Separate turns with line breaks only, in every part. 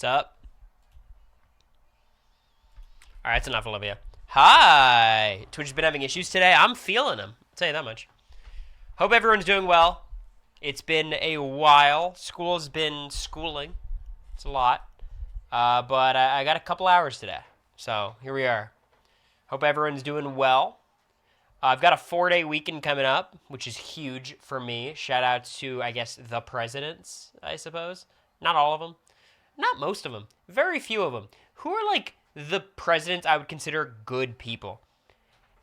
What's up? All right, that's enough, Olivia. Hi. Twitch has been having issues today. I'm feeling them. I'll tell you that much. Hope everyone's doing well. It's been a while. School's been schooling. It's a lot. But I got a couple hours today. So here we are. Hope everyone's doing well. I've got a 4-day weekend coming up, which is huge for me. Shout out to, I guess, the presidents, I suppose. Not all of them. Not most of them. Very few of them. Who are, like, the presidents I would consider good people?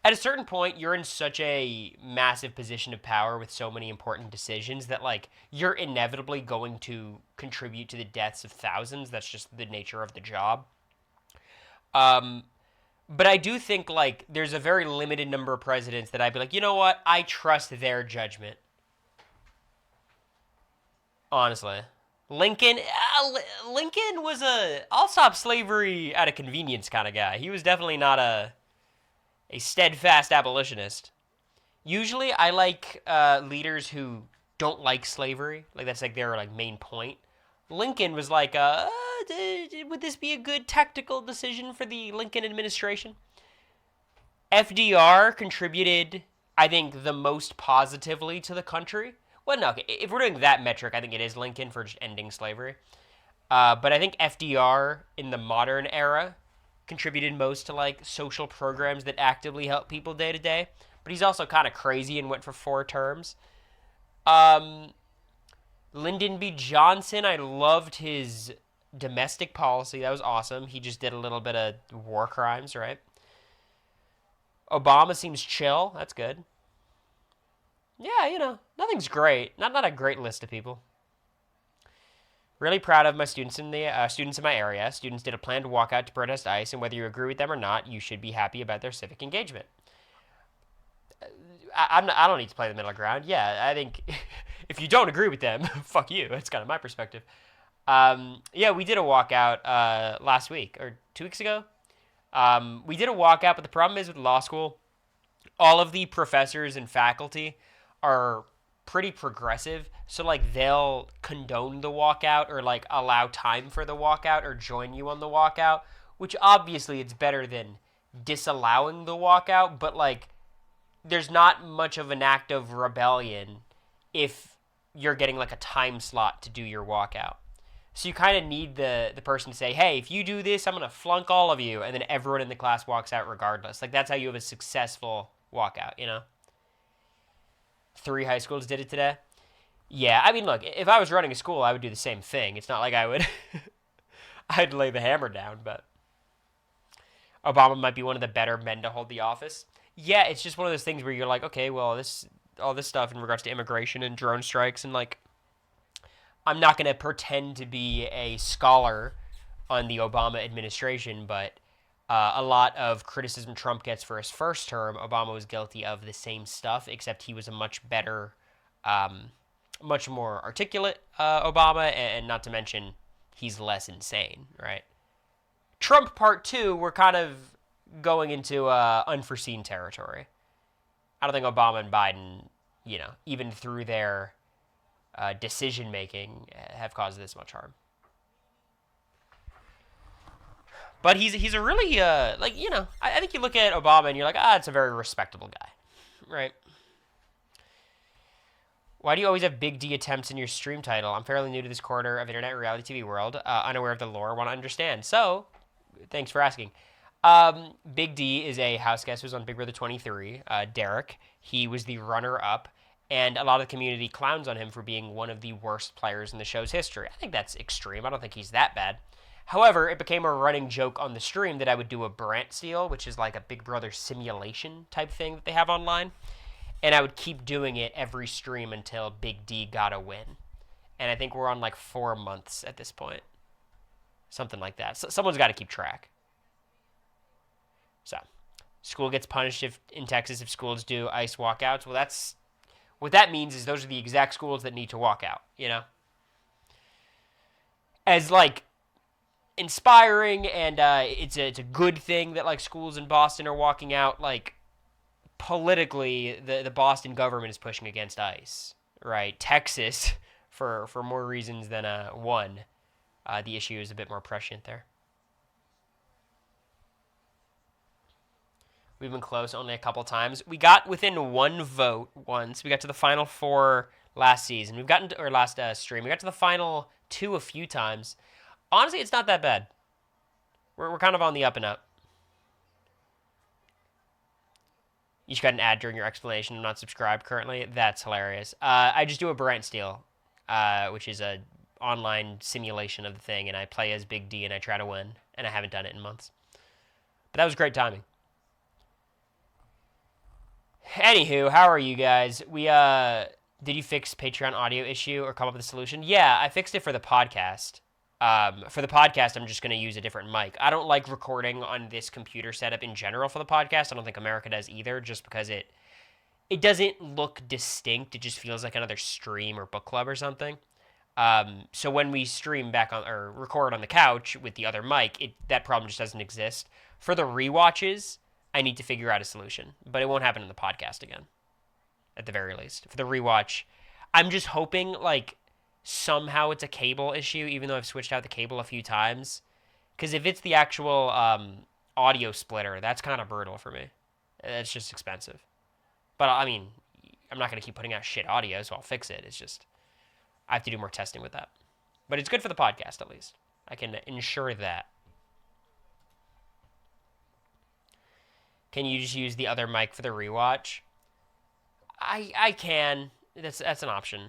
At a certain point, you're in such a massive position of power with so many important decisions that, like, you're inevitably going to contribute to the deaths of thousands. That's just the nature of the job. But I do think, like, there's a very limited number of presidents that I'd be like, you know what? I trust their judgment. Honestly. Lincoln was I'll stop slavery out of convenience kind of guy. He was definitely not a steadfast abolitionist. Usually I like leaders who don't like slavery. Like, that's like their like main point. Lincoln was like, would this be a good tactical decision for the Lincoln administration? FDR contributed, I think, the most positively to the country. Well, no, okay, if we're doing that metric, I think it is Lincoln for just ending slavery. But I think FDR in the modern era contributed most to, like, social programs that actively help people day to day. But he's also kind of crazy and went for 4 terms. Lyndon B. Johnson, I loved his domestic policy. That was awesome. He just did a little bit of war crimes, right? Obama seems chill. That's good. Yeah, you know, nothing's great. Not a great list of people. Really proud of my students in my area. Students did a planned walkout to protest ICE, and whether you agree with them or not, you should be happy about their civic engagement. I don't need to play the middle ground. Yeah, I think if you don't agree with them, fuck you. That's kind of my perspective. Yeah, we did a walkout last week or 2 weeks ago. We did a walkout, but the problem is with law school, all of the professors and faculty are pretty progressive. So, like, they'll condone the walkout or, like, allow time for the walkout or join you on the walkout, which obviously it's better than disallowing the walkout, but, like, there's not much of an act of rebellion if you're getting, like, a time slot to do your walkout. So you kind of need the person to say, hey, if you do this, I'm going to flunk all of you, and then everyone in the class walks out regardless. Like, that's how you have a successful walkout, you know? 3 high schools did it today. Yeah, I mean, look, if I was running a school, I would do the same thing. It's not like I would I'd lay the hammer down, but Obama might be one of the better men to hold the office. Yeah, it's just one of those things where you're like, okay, well, all this stuff in regards to immigration and drone strikes, and, like, I'm not going to pretend to be a scholar on the Obama administration, but a lot of criticism Trump gets for his first term, Obama was guilty of the same stuff, except he was a much better, much more articulate Obama, and not to mention, he's less insane, right? Trump Part 2, we're kind of going into unforeseen territory. I don't think Obama and Biden, you know, even through their decision-making, have caused this much harm. But he's a really, like, you know, I think you look at Obama and you're like, it's a very respectable guy, right? Why do you always have Big D attempts in your stream title? I'm fairly new to this corner of internet reality TV world, unaware of the lore, want to understand. So, thanks for asking. Big D is a house guest who's on Big Brother 23, Derek. He was the runner-up, and a lot of the community clowns on him for being one of the worst players in the show's history. I think that's extreme. I don't think he's that bad. However, it became a running joke on the stream that I would do a Brant steal, which is like a Big Brother simulation type thing that they have online. And I would keep doing it every stream until Big D got a win. And I think we're on like 4 months at this point. Something like that. So someone's got to keep track. So, school gets punished in Texas if schools do ICE walkouts. Well, what that means is those are the exact schools that need to walk out, you know? As, like, inspiring, and it's a good thing that, like, schools in Boston are walking out. Like, politically, the Boston government is pushing against ICE, right? Texas, for more reasons than one, the issue is a bit more prescient there. We've been close only a couple times. We got within one vote once. We got to the final 4 last season. We've gotten to, or last stream. We got to the final 2 a few times. Honestly, it's not that bad. We're kind of on the up and up. You just got an ad during your explanation. I'm not subscribed currently. That's hilarious. I just do a Brent Steal, which is a online simulation of the thing, and I play as Big D and I try to win, and I haven't done it in months. But that was great timing. Anywho, how are you guys? Did you fix Patreon audio issue or come up with a solution? Yeah, I fixed it for the podcast. For the podcast, I'm just going to use a different mic. I don't like recording on this computer setup in general for the podcast. I don't think America does either, just because it doesn't look distinct. It just feels like another stream or book club or something. So when we stream back on or record on the couch with the other mic, that problem just doesn't exist. For the rewatches, I need to figure out a solution, but it won't happen in the podcast again, at the very least. For the rewatch, I'm just hoping, like, somehow it's a cable issue, even though I've switched out the cable a few times. Because if it's the actual audio splitter, that's kind of brutal for me. It's just expensive. But, I mean, I'm not going to keep putting out shit audio, so I'll fix it. It's just, I have to do more testing with that. But it's good for the podcast, at least. I can ensure that. Can you just use the other mic for the rewatch? I can. That's an option.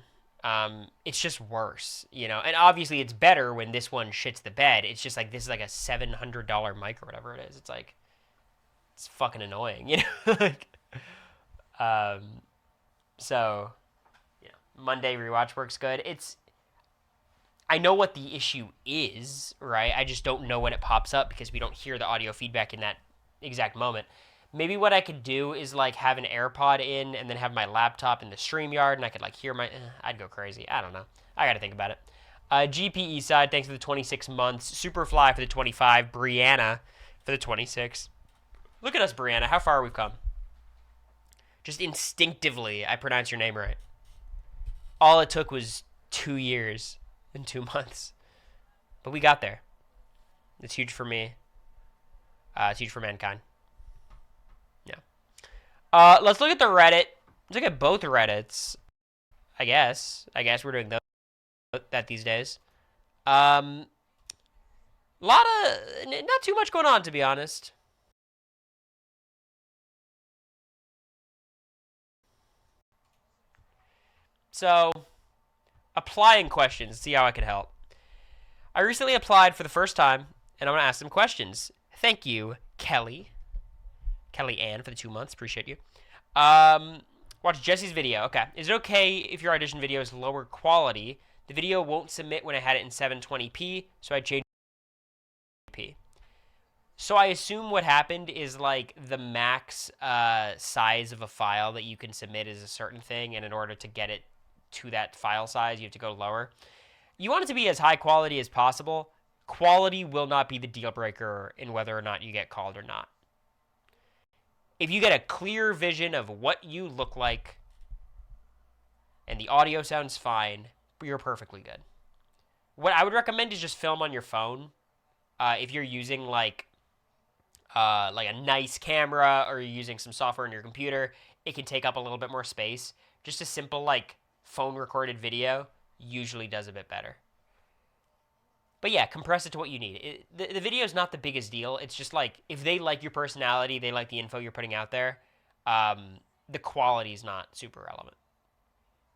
It's just worse, you know. And obviously, it's better when this one shits the bed. It's just like this is like a $700 mic or whatever it is. It's like it's fucking annoying, you know. Like, so, yeah, Monday rewatch works good. I know what the issue is, right? I just don't know when it pops up because we don't hear the audio feedback in that exact moment. Maybe what I could do is, like, have an AirPod in and then have my laptop in the StreamYard, and I could, like, hear my... I'd go crazy. I don't know. I got to think about it. GPE side, thanks for the 26 months. Superfly for the 25. Brianna for the 26. Look at us, Brianna. How far we've come. Just instinctively, I pronounce your name right. All it took was 2 years and 2 months. But we got there. It's huge for me. It's huge for mankind. Let's look at the Reddit. Let's look at both Reddits. I guess we're doing that these days. Lot of not too much going on, to be honest. So, applying questions. See how I can help. I recently applied for the first time, and I'm gonna ask some questions. Thank you, Kelly. Kelly Ann for the 2 months. Appreciate you. Watch Jesse's video. Okay. Is it okay if your audition video is lower quality? The video won't submit when I had it in 720p, so I changed p. So I assume what happened is, like, the max size of a file that you can submit is a certain thing, and in order to get it to that file size, you have to go lower. You want it to be as high quality as possible. Quality will not be the deal breaker in whether or not you get called or not. If you get a clear vision of what you look like and the audio sounds fine, you're perfectly good. What I would recommend is just film on your phone. If you're using like a nice camera or you're using some software in your computer, it can take up a little bit more space. Just a simple like phone recorded video usually does a bit better. But yeah, compress it to what you need. The video is not the biggest deal. It's just like, if they like your personality, they like the info you're putting out there, the quality is not super relevant.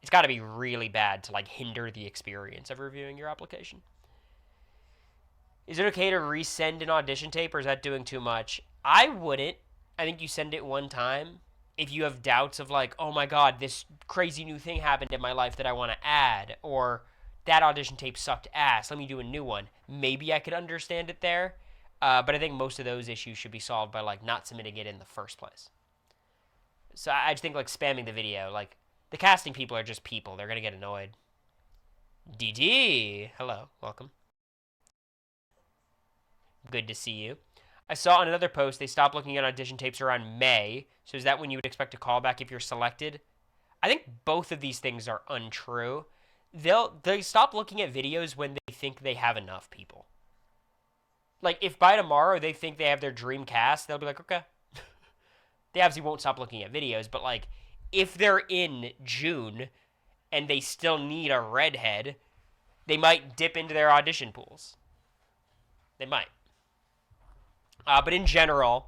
It's got to be really bad to like hinder the experience of reviewing your application. Is it okay to resend an audition tape, or is that doing too much? I wouldn't. I think you send it one time. If you have doubts of like, oh my god, this crazy new thing happened in my life that I want to add, or that audition tape sucked ass, let me do a new one. Maybe I could understand it there. But I think most of those issues should be solved by like not submitting it in the first place. So I just think like spamming the video, like the casting people are just people. They're going to get annoyed. DD, hello, welcome. Good to see you. I saw on another post they stopped looking at audition tapes around May. So is that when you would expect a callback if you're selected? I think both of these things are untrue. they stop looking at videos when they think they have enough people. Like, if by tomorrow they think they have their dream cast, they'll be like, okay. They obviously won't stop looking at videos, but like, if they're in June and they still need a redhead, they might dip into their audition pools. They might. But in general,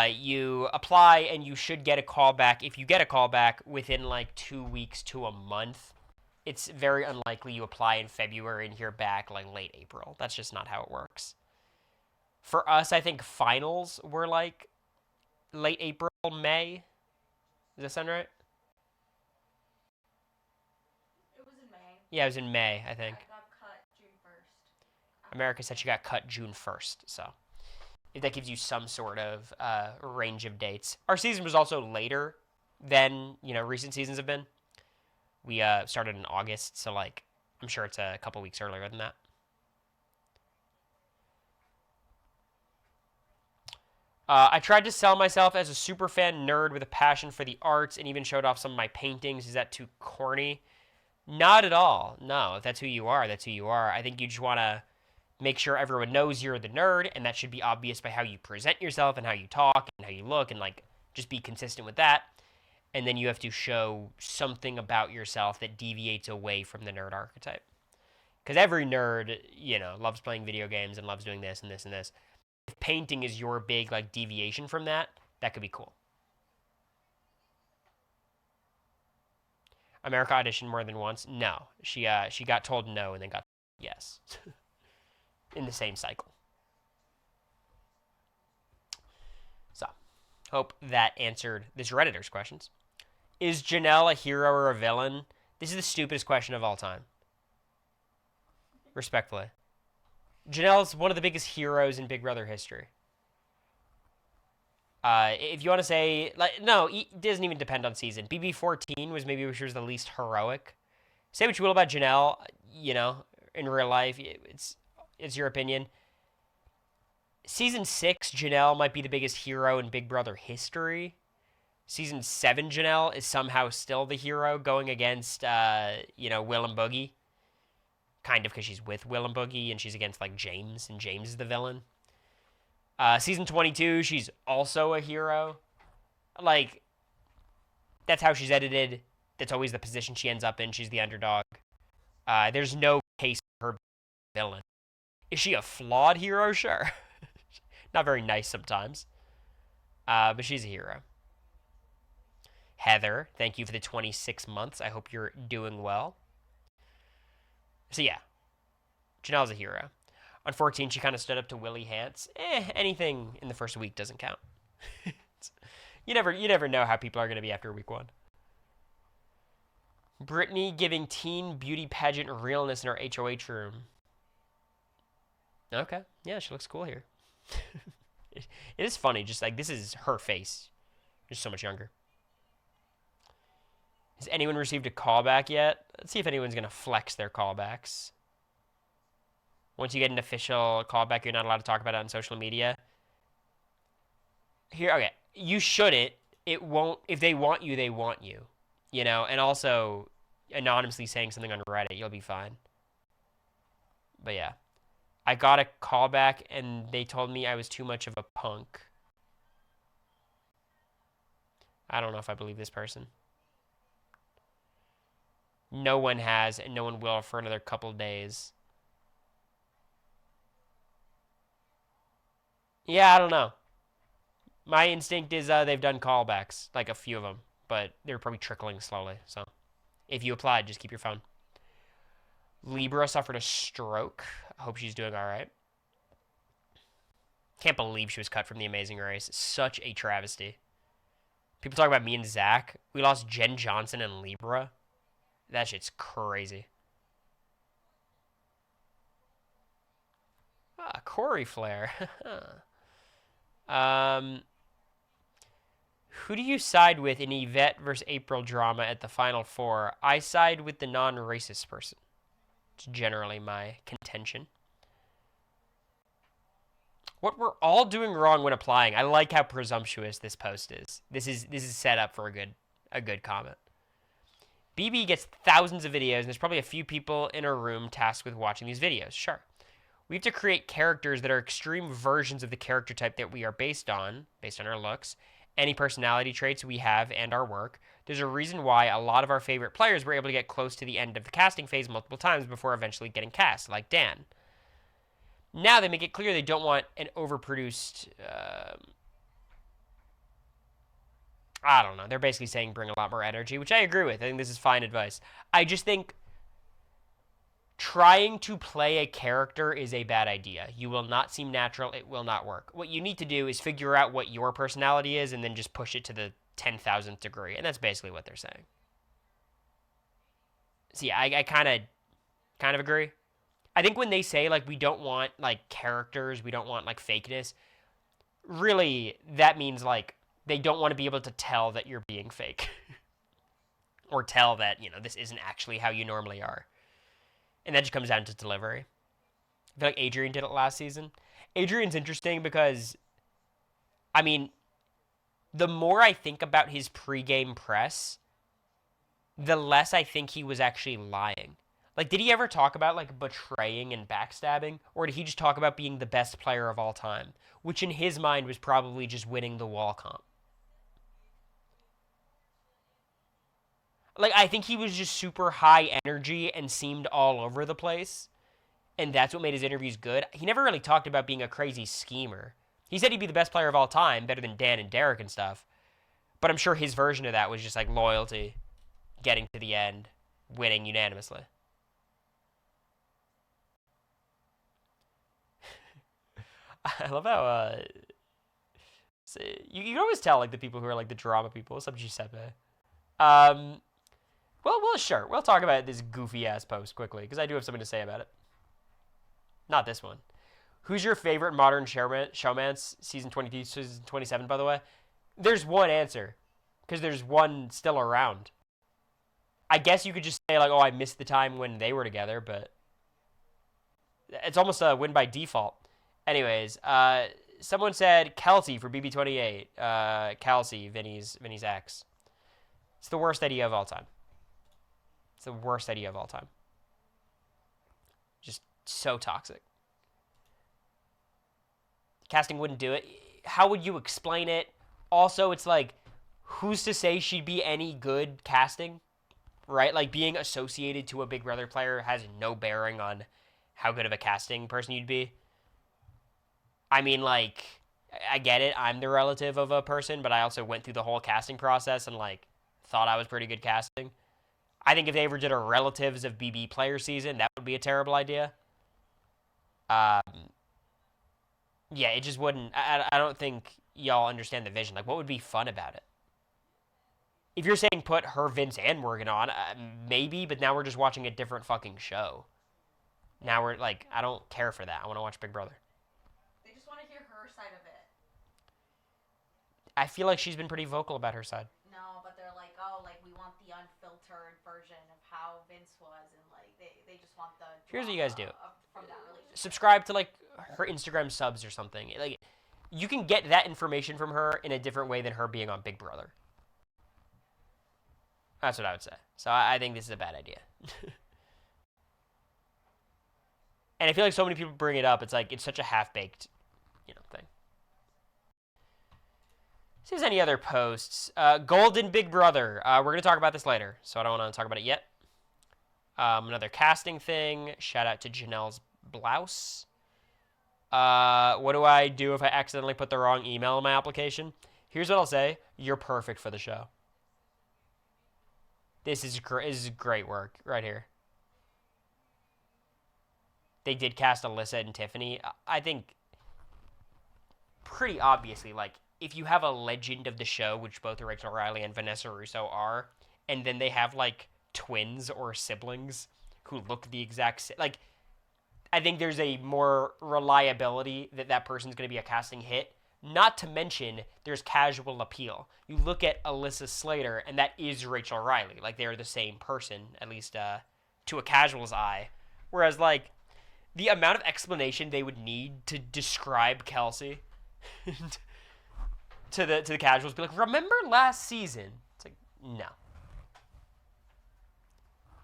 you apply and you should get a call back. If you get a call back within like 2 weeks to a month, it's very unlikely you apply in February and hear back like late April. That's just not how it works. For us, I think finals were like late April, May. Does that sound right?
It was in May.
Yeah, it was in May, I think.
I got cut June 1st.
America said she got cut June 1st, so if that gives you some sort of range of dates. Our season was also later than, recent seasons have been. We started in August, so like I'm sure it's a couple weeks earlier than that. I tried to sell myself as a superfan nerd with a passion for the arts and even showed off some of my paintings. Is that too corny? Not at all. No, if that's who you are, that's who you are. I think you just want to make sure everyone knows you're the nerd, and that should be obvious by how you present yourself and how you talk and how you look, and like just be consistent with that. And then you have to show something about yourself that deviates away from the nerd archetype. Because every nerd, loves playing video games and loves doing this and this and this. If painting is your big like deviation from that, that could be cool. America auditioned more than once. No, she got told no and then got yes in the same cycle. So, hope that answered this Redditor's questions. Is Janelle a hero or a villain? This is the stupidest question of all time. Respectfully. Janelle's one of the biggest heroes in Big Brother history. If you want to say, like, no, it doesn't even depend on season. BB14 was maybe where she was the least heroic. Say what you will about Janelle, in real life, it's your opinion. Season 6, Janelle might be the biggest hero in Big Brother history. Season 7, Janelle is somehow still the hero going against, Will and Boogie. Kind of because she's with Will and Boogie and she's against, like, James, and James is the villain. Season 22, she's also a hero. Like, that's how she's edited. That's always the position she ends up in. She's the underdog. There's no case for her being a villain. Is she a flawed hero? Sure. Not very nice sometimes. But she's a hero. Heather, thank you for the 26 months. I hope you're doing well. So yeah, Janelle's a hero. On 14, she kind of stood up to Willie Hantz. Anything in the first week doesn't count. You never know how people are going to be after week 1. Brittany giving teen beauty pageant realness in her HOH room. Okay, yeah, she looks cool here. It is funny, just like this is her face, just so much younger. Has anyone received a callback yet? Let's see if anyone's going to flex their callbacks. Once you get an official callback, you're not allowed to talk about it on social media. Okay, you shouldn't. It won't. If they want you, they want you. And also anonymously saying something on Reddit, you'll be fine. But yeah. I got a callback and they told me I was too much of a punk. I don't know if I believe this person. No one has, and no one will for another couple days. Yeah, I don't know. My instinct is they've done callbacks, like a few of them, but they're probably trickling slowly. So if you applied, just keep your phone. Libra suffered a stroke. I hope she's doing all right. Can't believe she was cut from The Amazing Race. Such a travesty. People talk about me and Zach. We lost Jen Johnson and Libra. That shit's crazy. Cory Flair. Who do you side with in Yvette versus April drama at the Final Four? I side with the non-racist person. It's generally my contention. What we're all doing wrong when applying. I like how presumptuous this post is. This is set up for a good comment. BB gets thousands of videos, and there's probably a few people in a room tasked with watching these videos. Sure. We have to create characters that are extreme versions of the character type that we are based on our looks, any personality traits we have, and our work. There's a reason why a lot of our favorite players were able to get close to the end of the casting phase multiple times before eventually getting cast, like Dan. Now they make it clear they don't want an overproduced... I don't know. They're basically saying bring a lot more energy, which I agree with. I think this is fine advice. I just think trying to play a character is a bad idea. You will not seem natural. It will not work. What you need to do is figure out what your personality is and then just push it to the 10,000th degree. And that's basically what they're saying. See, I kind of agree. I think when they say, like, we don't want, like, characters, we don't want, like, fakeness, really, that means, like, they don't want to be able to tell that you're being fake. Or tell that, this isn't actually how you normally are. And that just comes down to delivery. I feel like Adrian did it last season. Adrian's interesting because, I mean, the more I think about his pregame press, the less I think he was actually lying. Like, did he ever talk about, like, betraying and backstabbing? Or did he just talk about being the best player of all time? Which in his mind was probably just winning the wall comp. Like, I think he was just super high energy and seemed all over the place. And that's what made his interviews good. He never really talked about being a crazy schemer. He said he'd be the best player of all time, better than Dan and Derek and stuff. But I'm sure his version of that was just, like, loyalty, getting to the end, winning unanimously. I love how, you can always tell, like, the people who are, like, the drama people. What's up, Giuseppe? Well, sure. We'll talk about this goofy-ass post quickly, because I do have something to say about it. Not this one. Who's your favorite modern showmance? Season 22, season 27, by the way. There's one answer, because there's one still around. I guess you could just say, like, oh, I missed the time when they were together, but it's almost a win by default. Anyways, someone said Kelsey for BB28. Kelsey, Vinny's ex. It's the worst idea of all time. It's the worst idea of all time. Just so toxic. Casting wouldn't do it. How would you explain it? Also, it's like, who's to say she'd be any good casting? Right? Like, being associated to a Big Brother player has no bearing on how good of a casting person you'd be. I mean, like, I get it. I'm the relative of a person, but I also went through the whole casting process and, like, thought I was pretty good casting. I think if they ever did a relatives of BB player season, that would be a terrible idea. Yeah, it just wouldn't. I don't think y'all understand the vision. Like, what would be fun about it? If you're saying put her, Vince, and Morgan on, maybe, but now we're just watching a different fucking show. Now we're, like, I don't care for that. I want to watch Big Brother.
They just want to hear her side of it.
I feel like she's been pretty vocal about her side.
No, but they're like, oh, like, we want the unfiltered version of how Vince was, and, like, they just want the
Here's what you guys do.
From that relationship.
Subscribe to, like, her Instagram subs or something. Like, you can get that information from her in a different way than her being on Big Brother. That's what I would say. So I think this is a bad idea. And I feel like so many people bring it up. It's like, it's such a half-baked, thing. See if there's any other posts. Golden Big Brother. We're going to talk about this later, so I don't want to talk about it yet. Another casting thing. Shout out to Janelle's blouse. What do I do if I accidentally put the wrong email in my application? Here's what I'll say. You're perfect for the show. This is great work right here. They did cast Alyssa and Tiffany. I think pretty obviously, like, if you have a legend of the show, which both Rachel Riley and Vanessa Russo are, and then they have, like, twins or siblings who look the exact same, like, I think there's a more reliability that that person's going to be a casting hit. Not to mention, there's casual appeal. You look at Alyssa Slater, and that is Rachel Riley. Like, they're the same person, at least to a casual's eye. Whereas, like, the amount of explanation they would need to describe Kelsey to the casuals, be like, remember last season? It's like, no.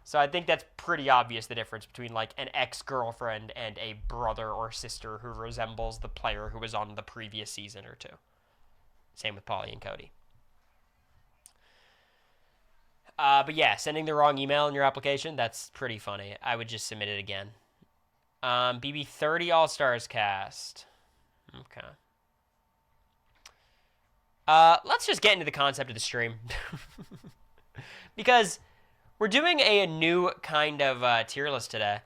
So I think that's pretty obvious, the difference between like an ex-girlfriend and a brother or sister who resembles the player who was on the previous season or two. Same with Polly and Cody. But yeah, sending the wrong email in your application, that's pretty funny. I would just submit it again. BB30 All-Stars cast. Okay. Let's just get into the concept of the stream. Because we're doing a new kind of tier list today.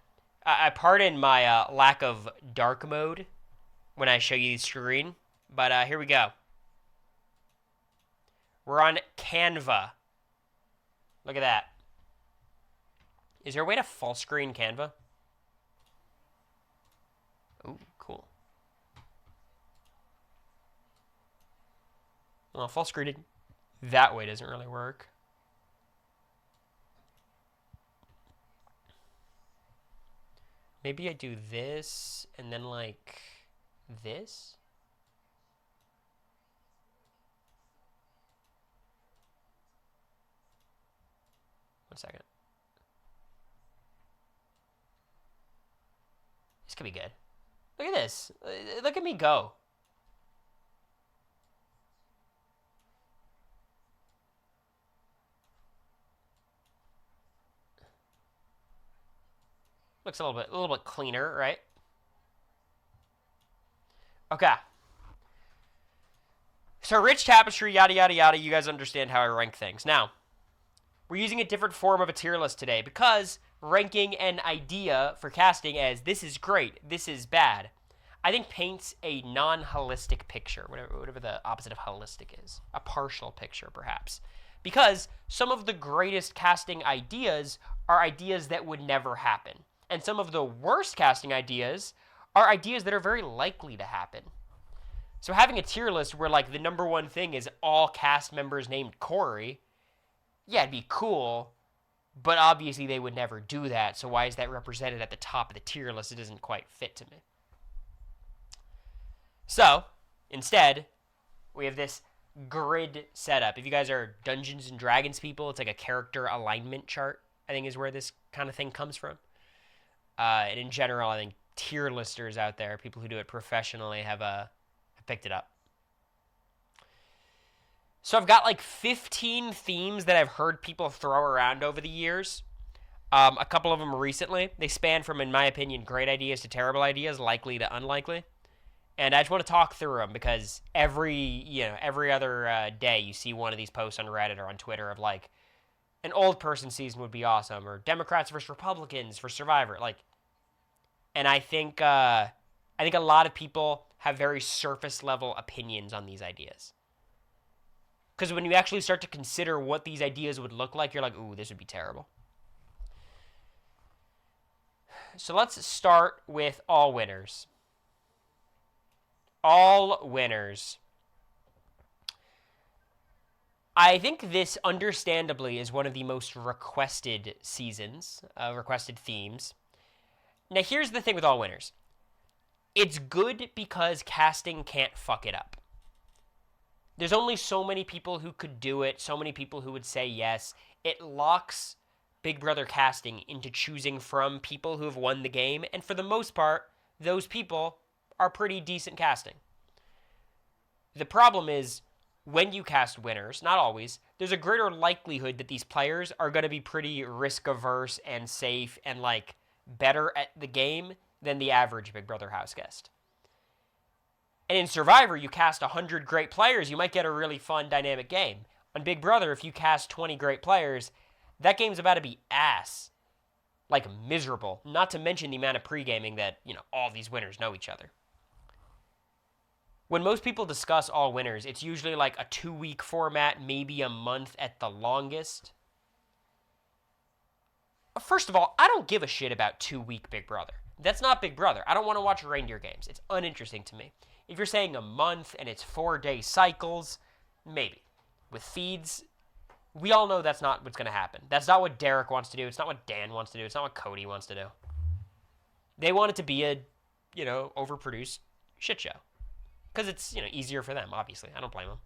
I pardon my lack of dark mode when I show you the screen, but here we go. We're on Canva. Look at that. Is there a way to full screen Canva? Ooh, cool. Well, full screening that way doesn't really work. Maybe I do this and then like this? One second. This could be good. Look at this. Look at me go. Looks a little bit cleaner, right? Okay. So rich tapestry, yada, yada, yada. You guys understand how I rank things. Now, we're using a different form of a tier list today because ranking an idea for casting as this is great, this is bad, I think paints a non-holistic picture, whatever the opposite of holistic is. A partial picture, perhaps. Because some of the greatest casting ideas are ideas that would never happen. And some of the worst casting ideas are ideas that are very likely to happen. So having a tier list where like the number one thing is all cast members named Cory, yeah, it'd be cool, but obviously they would never do that, so why is that represented at the top of the tier list? It doesn't quite fit to me. So, instead, we have this grid setup. If you guys are Dungeons and Dragons people, it's like a character alignment chart, I think is where this kind of thing comes from. And in general, I think tier listers out there, people who do it professionally, have picked it up. So I've got like 15 themes that I've heard people throw around over the years. A couple of them recently. They span from, in my opinion, great ideas to terrible ideas, likely to unlikely. And I just want to talk through them because every other day you see one of these posts on Reddit or on Twitter of like, an old person season would be awesome, or Democrats versus Republicans for Survivor. And I think a lot of people have very surface level opinions on these ideas. Because when you actually start to consider what these ideas would look like, you're like, ooh, this would be terrible. So let's start with all winners. All winners. I think this, understandably, is one of the most requested seasons, requested themes. Now, here's the thing with all winners. It's good because casting can't fuck it up. There's only so many people who could do it, so many people who would say yes. It locks Big Brother casting into choosing from people who have won the game, and for the most part, those people are pretty decent casting. The problem is, when you cast winners, not always, there's a greater likelihood that these players are going to be pretty risk-averse and safe and, like, better at the game than the average Big Brother house guest. And in Survivor, you cast 100 great players, you might get a really fun, dynamic game. On Big Brother, if you cast 20 great players, that game's about to be ass. Like, miserable. Not to mention the amount of pre-gaming that, all these winners know each other. When most people discuss all winners, it's usually like a 2-week format, maybe a month at the longest. First of all, I don't give a shit about 2-week Big Brother. That's not Big Brother. I don't want to watch reindeer games. It's uninteresting to me. If you're saying a month and it's 4-day cycles, maybe. With feeds, we all know that's not what's going to happen. That's not what Derek wants to do. It's not what Dan wants to do. It's not what Cody wants to do. They want it to be a, overproduced shit show. Because it's, easier for them, obviously. I don't blame them.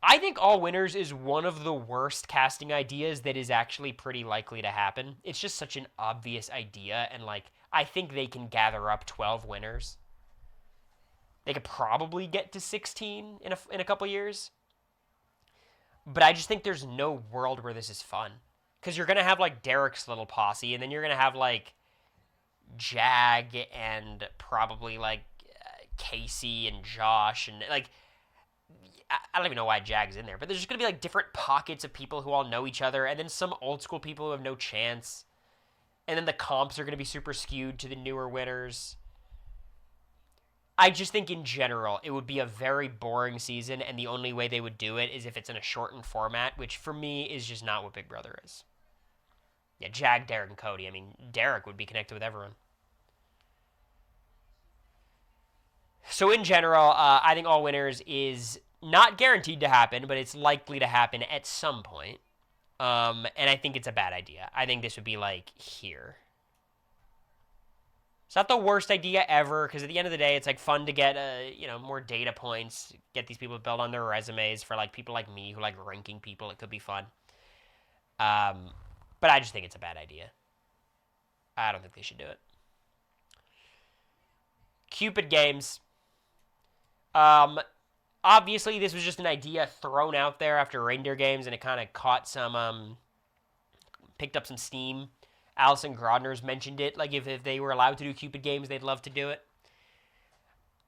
I think all winners is one of the worst casting ideas that is actually pretty likely to happen. It's just such an obvious idea, and like I think they can gather up 12 winners. They could probably get to 16 in a couple years. But I just think there's no world where this is fun. Because you're going to have like Derek's little posse, and then you're going to have like Jag and probably like Casey and Josh. And like, I don't even know why Jag's in there. But there's just going to be like different pockets of people who all know each other. And then some old school people who have no chance. And then the comps are going to be super skewed to the newer winners. I just think in general, it would be a very boring season, and the only way they would do it is if it's in a shortened format, which for me is just not what Big Brother is. Yeah, Jag, Derek, and Cody. I mean, Derek would be connected with everyone. So in general, I think All Winners is not guaranteed to happen, but it's likely to happen at some point. And I think it's a bad idea. I think this would be like here. It's not the worst idea ever, because at the end of the day, it's like fun to get more data points, get these people to build on their resumes for like people like me who like ranking people. It could be fun. But I just think it's a bad idea. I don't think they should do it. Cupid games. Obviously, this was just an idea thrown out there after reindeer games, and it kind of caught some, picked up some steam. Allison Grodner's mentioned it. Like, if they were allowed to do Cupid games, they'd love to do it.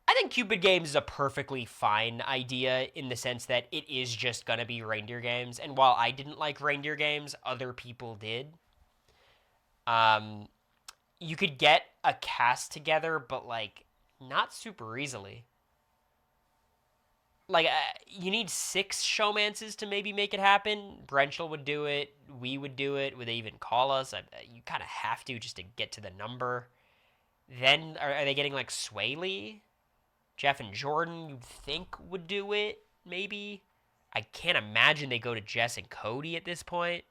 I think Cupid games is a perfectly fine idea in the sense that it is just going to be reindeer games. And while I didn't like reindeer games, other people did. You could get a cast together, but, like, not super easily. Like, you need 6 showmances to maybe make it happen. Brenchel would do it. We would do it. Would they even call us? You kind of have to just to get to the number. Then, are they getting, like, Swaley? Jeff and Jordan, you'd think, would do it, maybe? I can't imagine they go to Jess and Cody at this point.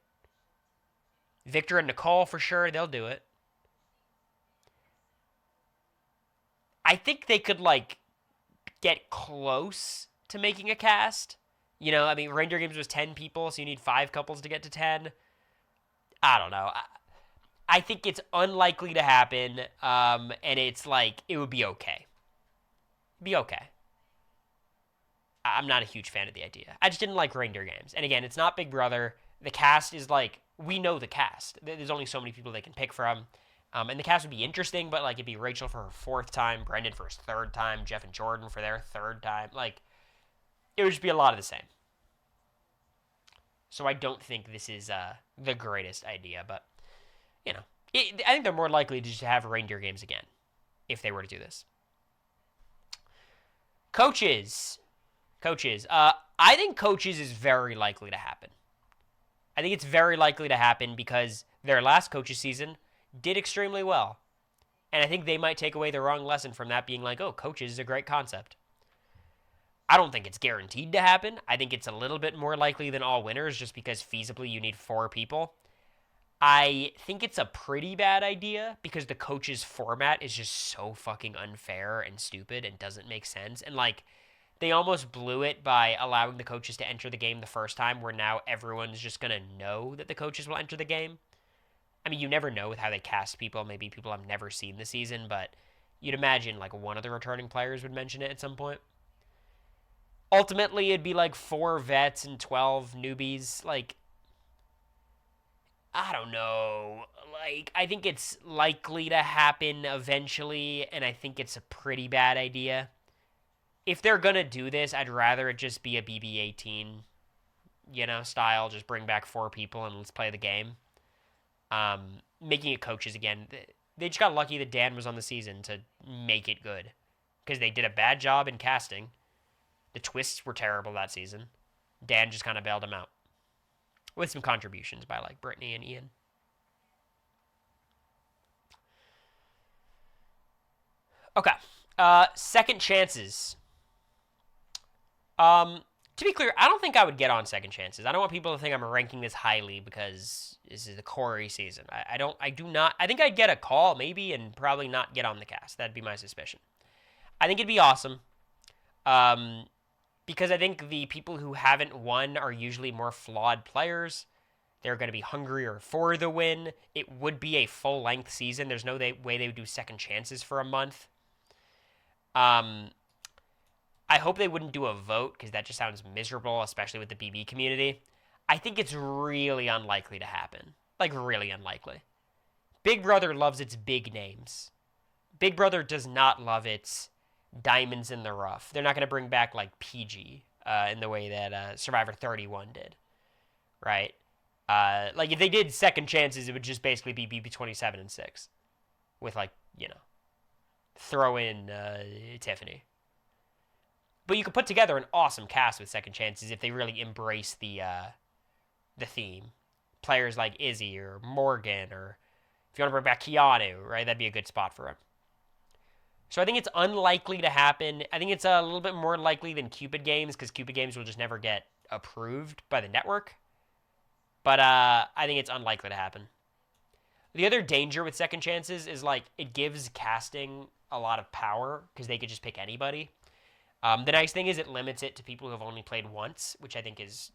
Victor and Nicole, for sure, they'll do it. I think they could, like, get close to making a cast. You know, I mean, Reindeer Games was 10 people, so you need 5 couples to get to 10. I don't know. I think it's unlikely to happen, and it's like, it would be okay. Be okay. I'm not a huge fan of the idea. I just didn't like Reindeer Games. And again, it's not Big Brother. The cast is like, we know the cast. There's only so many people they can pick from. And the cast would be interesting, but like it'd be Rachel for her 4th time, Brendan for his 3rd time, Jeff and Jordan for their 3rd time. Like, it would just be a lot of the same. So I don't think this is the greatest idea, but, you know. I think they're more likely to just have Reindeer Games again, if they were to do this. Coaches. I think coaches is very likely to happen. I think it's very likely to happen because their last coaches season did extremely well. And I think they might take away the wrong lesson from that being like, oh, coaches is a great concept. I don't think it's guaranteed to happen. I think it's a little bit more likely than all winners just because feasibly you need 4 people. I think it's a pretty bad idea because the coaches format is just so fucking unfair and stupid and doesn't make sense. And like, they almost blew it by allowing the coaches to enter the game the first time where now everyone's just going to know that the coaches will enter the game. I mean, you never know with how they cast people. Maybe people have never seen the season, but you'd imagine like one of the returning players would mention it at some point. Ultimately, it'd be like 4 vets and 12 newbies. Like, I don't know. Like, I think it's likely to happen eventually, and I think it's a pretty bad idea. If they're going to do this, I'd rather it just be a BB-18, style. Just bring back 4 people and let's play the game. Making it coaches again. They just got lucky that Dan was on the season to make it good. Because they did a bad job in casting. The twists were terrible that season. Dan just kind of bailed them out. With some contributions by, like, Brittany and Ian. Okay. Second chances. To be clear, I don't think I would get on second chances. I don't want people to think I'm ranking this highly because this is the Cory season. I think I'd get a call, maybe, and probably not get on the cast. That'd be my suspicion. I think it'd be awesome. because I think the people who haven't won are usually more flawed players. They're going to be hungrier for the win. It would be a full-length season. There's no way they would do second chances for a month. I hope they wouldn't do a vote because that just sounds miserable, especially with the BB community. I think it's really unlikely to happen. Like, really unlikely. Big Brother loves its big names. Big Brother does not love its diamonds in the rough. They're not going to bring back, like, PG in the way that Survivor 31 did, right? Like, if they did second chances, it would just basically be BB 27 and 6 with, like, throw in Tiffany. But you could put together an awesome cast with second chances if they really embrace the theme. Players like Izzy or Morgan, or if you want to bring back Keanu, right? That'd be a good spot for him. So I think it's unlikely to happen. I think it's a little bit more likely than Cupid Games, because Cupid Games will just never get approved by the network. But I think it's unlikely to happen. The other danger with second chances is, like, it gives casting a lot of power because they could just pick anybody. The nice thing is it limits it to people who have only played once, which I think is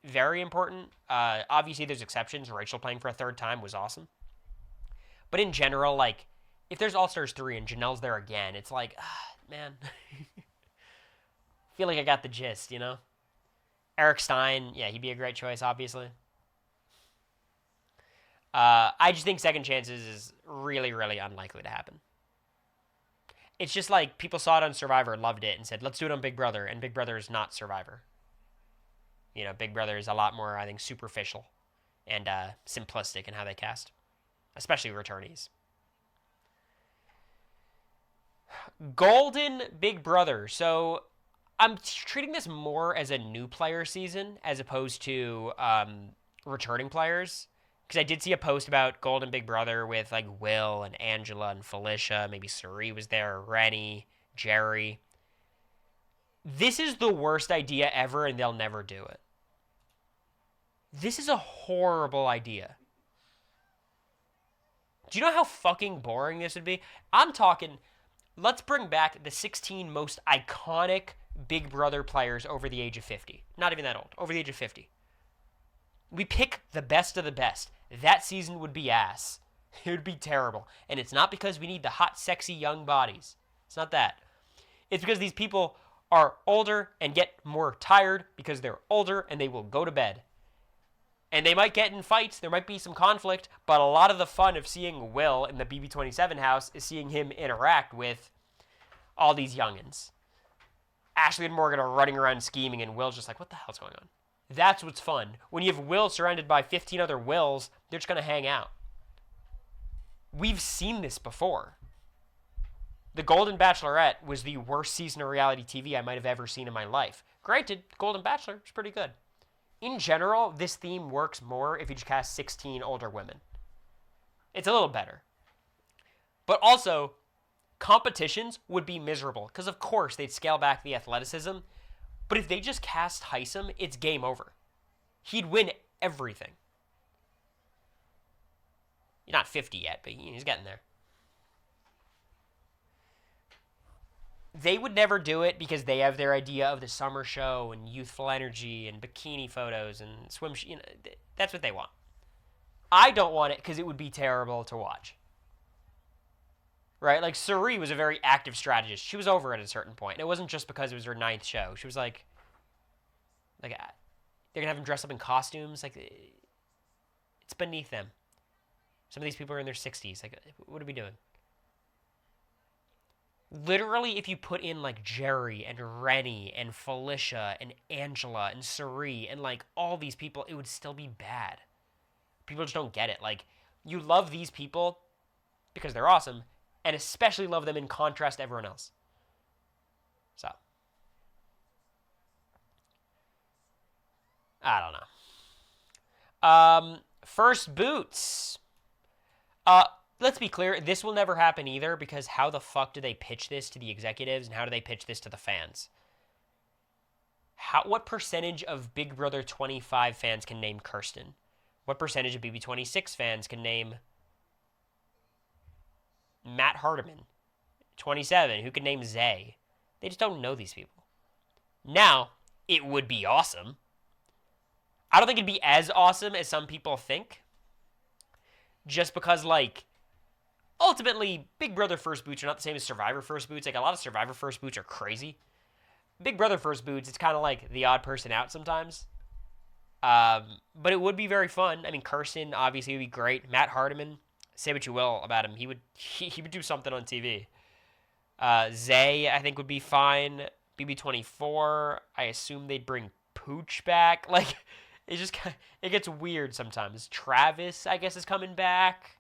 very important. Obviously, there's exceptions. Rachel playing for a third time was awesome. But in general, like, if there's All-Stars 3 and Janelle's there again, it's like, man. I feel like I got the gist, Eric Stein, yeah, he'd be a great choice, obviously. I just think second chances is really, really unlikely to happen. It's just like people saw it on Survivor, loved it, and said, let's do it on Big Brother, and Big Brother is not Survivor. Big Brother is a lot more, I think, superficial and simplistic in how they cast, especially returnees. Golden Big Brother. So I'm treating this more as a new player season as opposed to returning players. Because I did see a post about Golden Big Brother with, like, Will and Angela and Felicia. Maybe Suri was there, Rennie, Jerry. This is the worst idea ever, and they'll never do it. This is a horrible idea. Do you know how fucking boring this would be? I'm talking, let's bring back the 16 most iconic Big Brother players over the age of 50. Not even that old. Over the age of 50. We pick the best of the best. That season would be ass. It would be terrible. And it's not because we need the hot, sexy, young bodies. It's not that. It's because these people are older and get more tired because they're older and they will go to bed. And they might get in fights. There might be some conflict. But a lot of the fun of seeing Will in the BB27 house is seeing him interact with all these youngins. Ashley and Morgan are running around scheming and Will's just like, what the hell's going on? That's what's fun. When you have Will surrounded by 15 other Wills, they're just going to hang out. We've seen this before. The Golden Bachelorette was the worst season of reality TV I might have ever seen in my life. Granted, Golden Bachelor is pretty good. In general, this theme works more if you just cast 16 older women. It's a little better. But also, competitions would be miserable because, of course, they'd scale back the athleticism. But if they just cast Heisem, it's game over. He'd win everything. He's not 50 yet, but he's getting there. They would never do it because they have their idea of the summer show and youthful energy and bikini photos and swim. That's what they want. I don't want it because it would be terrible to watch. Right? Like, Suri was a very active strategist. She was over at a certain point. And it wasn't just because it was her 9th show. She was like, they're going to have them dress up in costumes. Like, it's beneath them. Some of these people are in their 60s. Like, what are we doing? Literally, if you put in, like, Jerry and Rennie and Felicia and Angela and Suri and, like, all these people, it would still be bad. People just don't get it. Like, you love these people because they're awesome, and especially love them in contrast to everyone else. So, I don't know. First boots. Let's be clear, this will never happen either, because how the fuck do they pitch this to the executives, and how do they pitch this to the fans? What percentage of Big Brother 25 fans can name Kirsten? What percentage of BB26 fans can name Matt Hardiman? 27, who can name Zay? They just don't know these people. Now, it would be awesome. I don't think it'd be as awesome as some people think. Just because, like, ultimately, Big Brother first boots are not the same as Survivor first boots. Like, a lot of Survivor first boots are crazy. Big Brother first boots, it's kind of like the odd person out sometimes. But it would be very fun. I mean, Kirsten obviously would be great. Matt Hardiman, say what you will about him, he would do something on TV. Zay, I think, would be fine. BB24, I assume they'd bring Pooch back. Like, it gets weird sometimes. Travis, I guess, is coming back.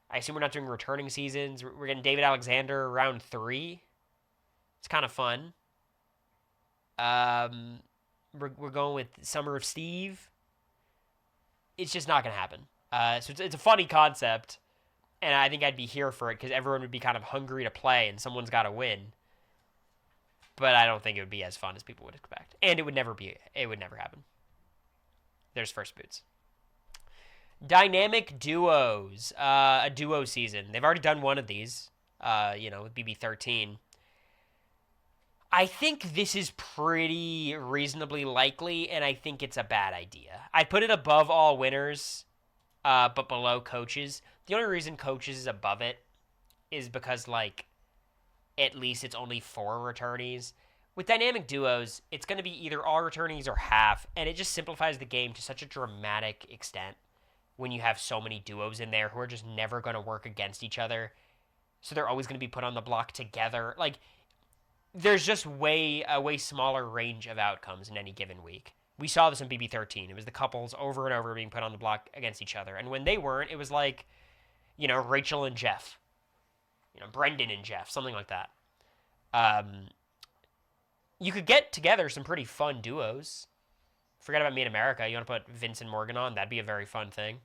I assume we're not doing returning seasons. We're getting David Alexander round 3. It's kind of fun. We're going with Summer of Steve. It's just not going to happen. So it's a funny concept, and I think I'd be here for it because everyone would be kind of hungry to play, and someone's got to win. But I don't think it would be as fun as people would expect, and it would never happen. There's first boots. Dynamic duos, a duo season. They've already done one of these, with BB13. I think this is pretty reasonably likely, and I think it's a bad idea. I'd put it above all winners, but below coaches. The only reason coaches is above it is because, like, at least it's only 4 returnees. With dynamic duos, it's going to be either all returnees or half, and it just simplifies the game to such a dramatic extent when you have so many duos in there who are just never going to work against each other. So they're always going to be put on the block together. Like, there's just a way smaller range of outcomes in any given week. We saw this in BB13. It was the couples over and over being put on the block against each other. And when they weren't, it was like, Rachel and Jeff. Brendan and Jeff, something like that. You could get together some pretty fun duos. Forget about Me in America. You want to put Vince and Morgan on? That'd be a very fun thing.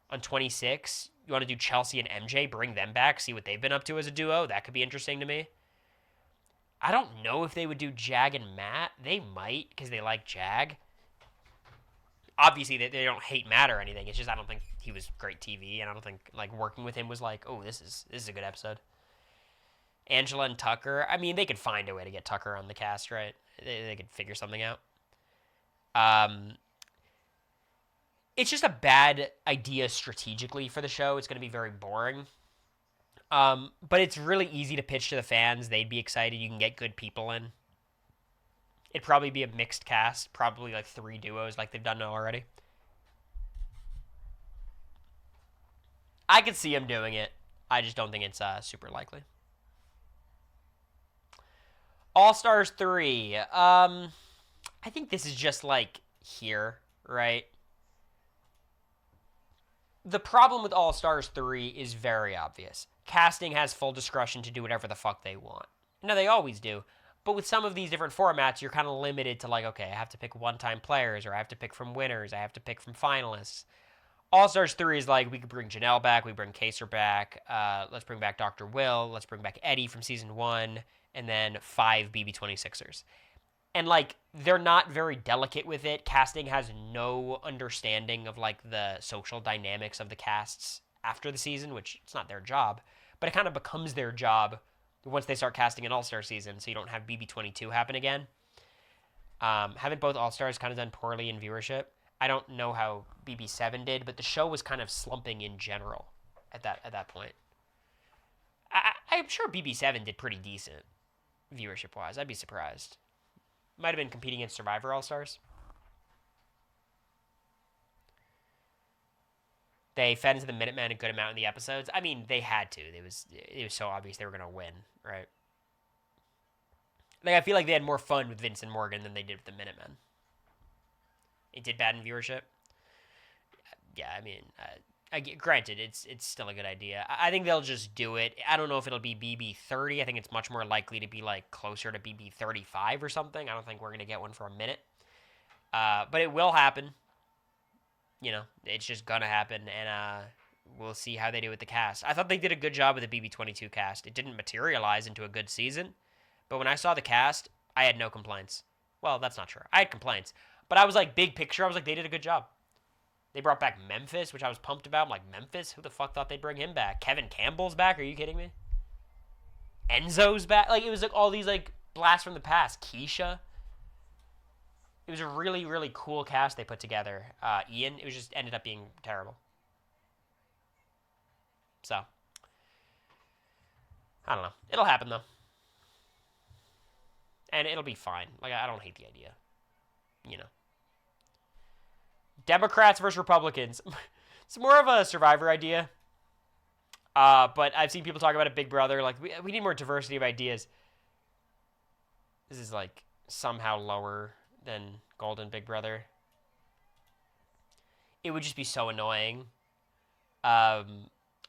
On 26, you want to do Chelsea and MJ? Bring them back, see what they've been up to as a duo. That could be interesting to me. I don't know if they would do Jag and Matt. They might, because they like Jag. Obviously, they don't hate Matt or anything. It's just I don't think he was great TV, and I don't think working with him was oh, this is a good episode. Angela and Tucker. I mean, they could find a way to get Tucker on the cast, right? They could figure something out. It's just a bad idea strategically for the show. It's going to be very boring. But it's really easy to pitch to the fans. They'd be excited. You can get good people in. It'd probably be a mixed cast. Probably 3 duos like they've done already. I could see them doing it. I just don't think it's super likely. All-Stars 3. I think this is just here, right? The problem with All-Stars 3 is very obvious. Casting has full discretion to do whatever the fuck they want. No, they always do. But with some of these different formats, you're kind of limited to okay, I have to pick one-time players, or I have to pick from winners, I have to pick from finalists. All-Stars 3 is we could bring Janelle back, we bring Kaser back, let's bring back Dr. Will, let's bring back Eddie from Season 1, and then 5 BB26ers. And, they're not very delicate with it. Casting has no understanding of, the social dynamics of the casts after the season, which it's not their job. But it kind of becomes their job once they start casting an All-Star season, so you don't have BB22 happen again. Haven't both All-Stars kind of done poorly in viewership? I don't know how BB7 did, but the show was kind of slumping in general at that point. I'm sure BB7 did pretty decent viewership-wise. I'd be surprised. Might have been competing against Survivor All-Stars. They fed into the Minutemen a good amount in the episodes. I mean, they had to. It was so obvious they were going to win, right? I feel like they had more fun with Vince and Morgan than they did with the Minutemen. It did bad in viewership. Yeah, I mean, granted, it's still a good idea. I think they'll just do it. I don't know if it'll be BB30. I think it's much more likely to be closer to BB35 or something. I don't think we're going to get one for a minute. But it will happen. It's just going to happen, and we'll see how they do with the cast. I thought they did a good job with the BB22 cast. It didn't materialize into a good season, but when I saw the cast, I had no complaints. Well, that's not true. I had complaints, but I was big picture, I was they did a good job. They brought back Memphis, which I was pumped about. I'm Memphis? Who the fuck thought they'd bring him back? Kevin Campbell's back? Are you kidding me? Enzo's back? It was all these, blasts from the past. Keisha. It was a really, really cool cast they put together. Ian, it was just ended up being terrible. So, I don't know. It'll happen, though. And it'll be fine. Like, I don't hate the idea. You know. Democrats versus Republicans. It's more of a Survivor idea. But I've seen people talk about a Big Brother. Like, we need more diversity of ideas. This is, like, somehow lower than Golden Big Brother. It would just be so annoying.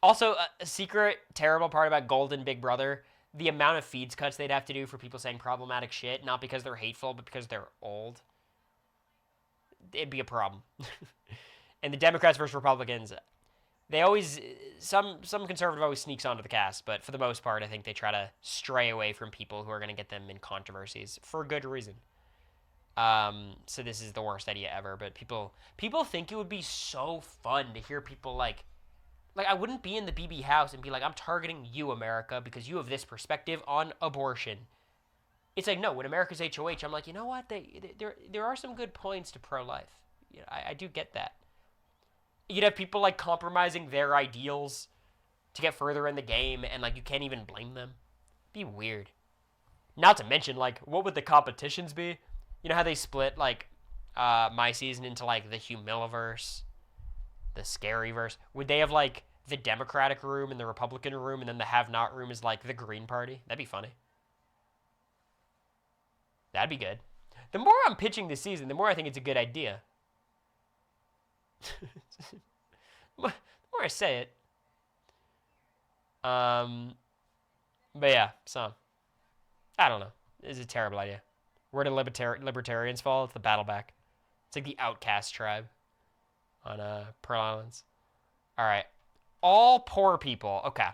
Also, a secret terrible part about Golden Big Brother, the amount of feeds cuts they'd have to do for people saying problematic shit, not because they're hateful, but because they're old. It'd be a problem. And the Democrats versus Republicans, they always, some conservative always sneaks onto the cast, but for the most part, I think they try to stray away from people who are going to get them in controversies for good reason. So this is the worst idea ever, but people think it would be so fun to hear people like I wouldn't be in the BB house and be like, I'm targeting you, America, because you have this perspective on abortion. It's like, no, when America's HOH, I'm like, you know what? There are some good points to pro-life. You know, I do get that. You'd have people like compromising their ideals to get further in the game, and like you can't even blame them. It'd be weird. Not to mention, like, what would the competitions be? You know how they split like my season into like the Humiliverse, the Scaryverse? Would they have like the Democratic room and the Republican room, and then the have-not room is like the Green Party? That'd be funny. That'd be good. The more I'm pitching this season, the more I think it's a good idea. The more I say it. But yeah, so I don't know. It's a terrible idea. Where do libertarians fall? It's the Battleback. It's like the outcast tribe on Pearl Islands. All right. All poor people. Okay.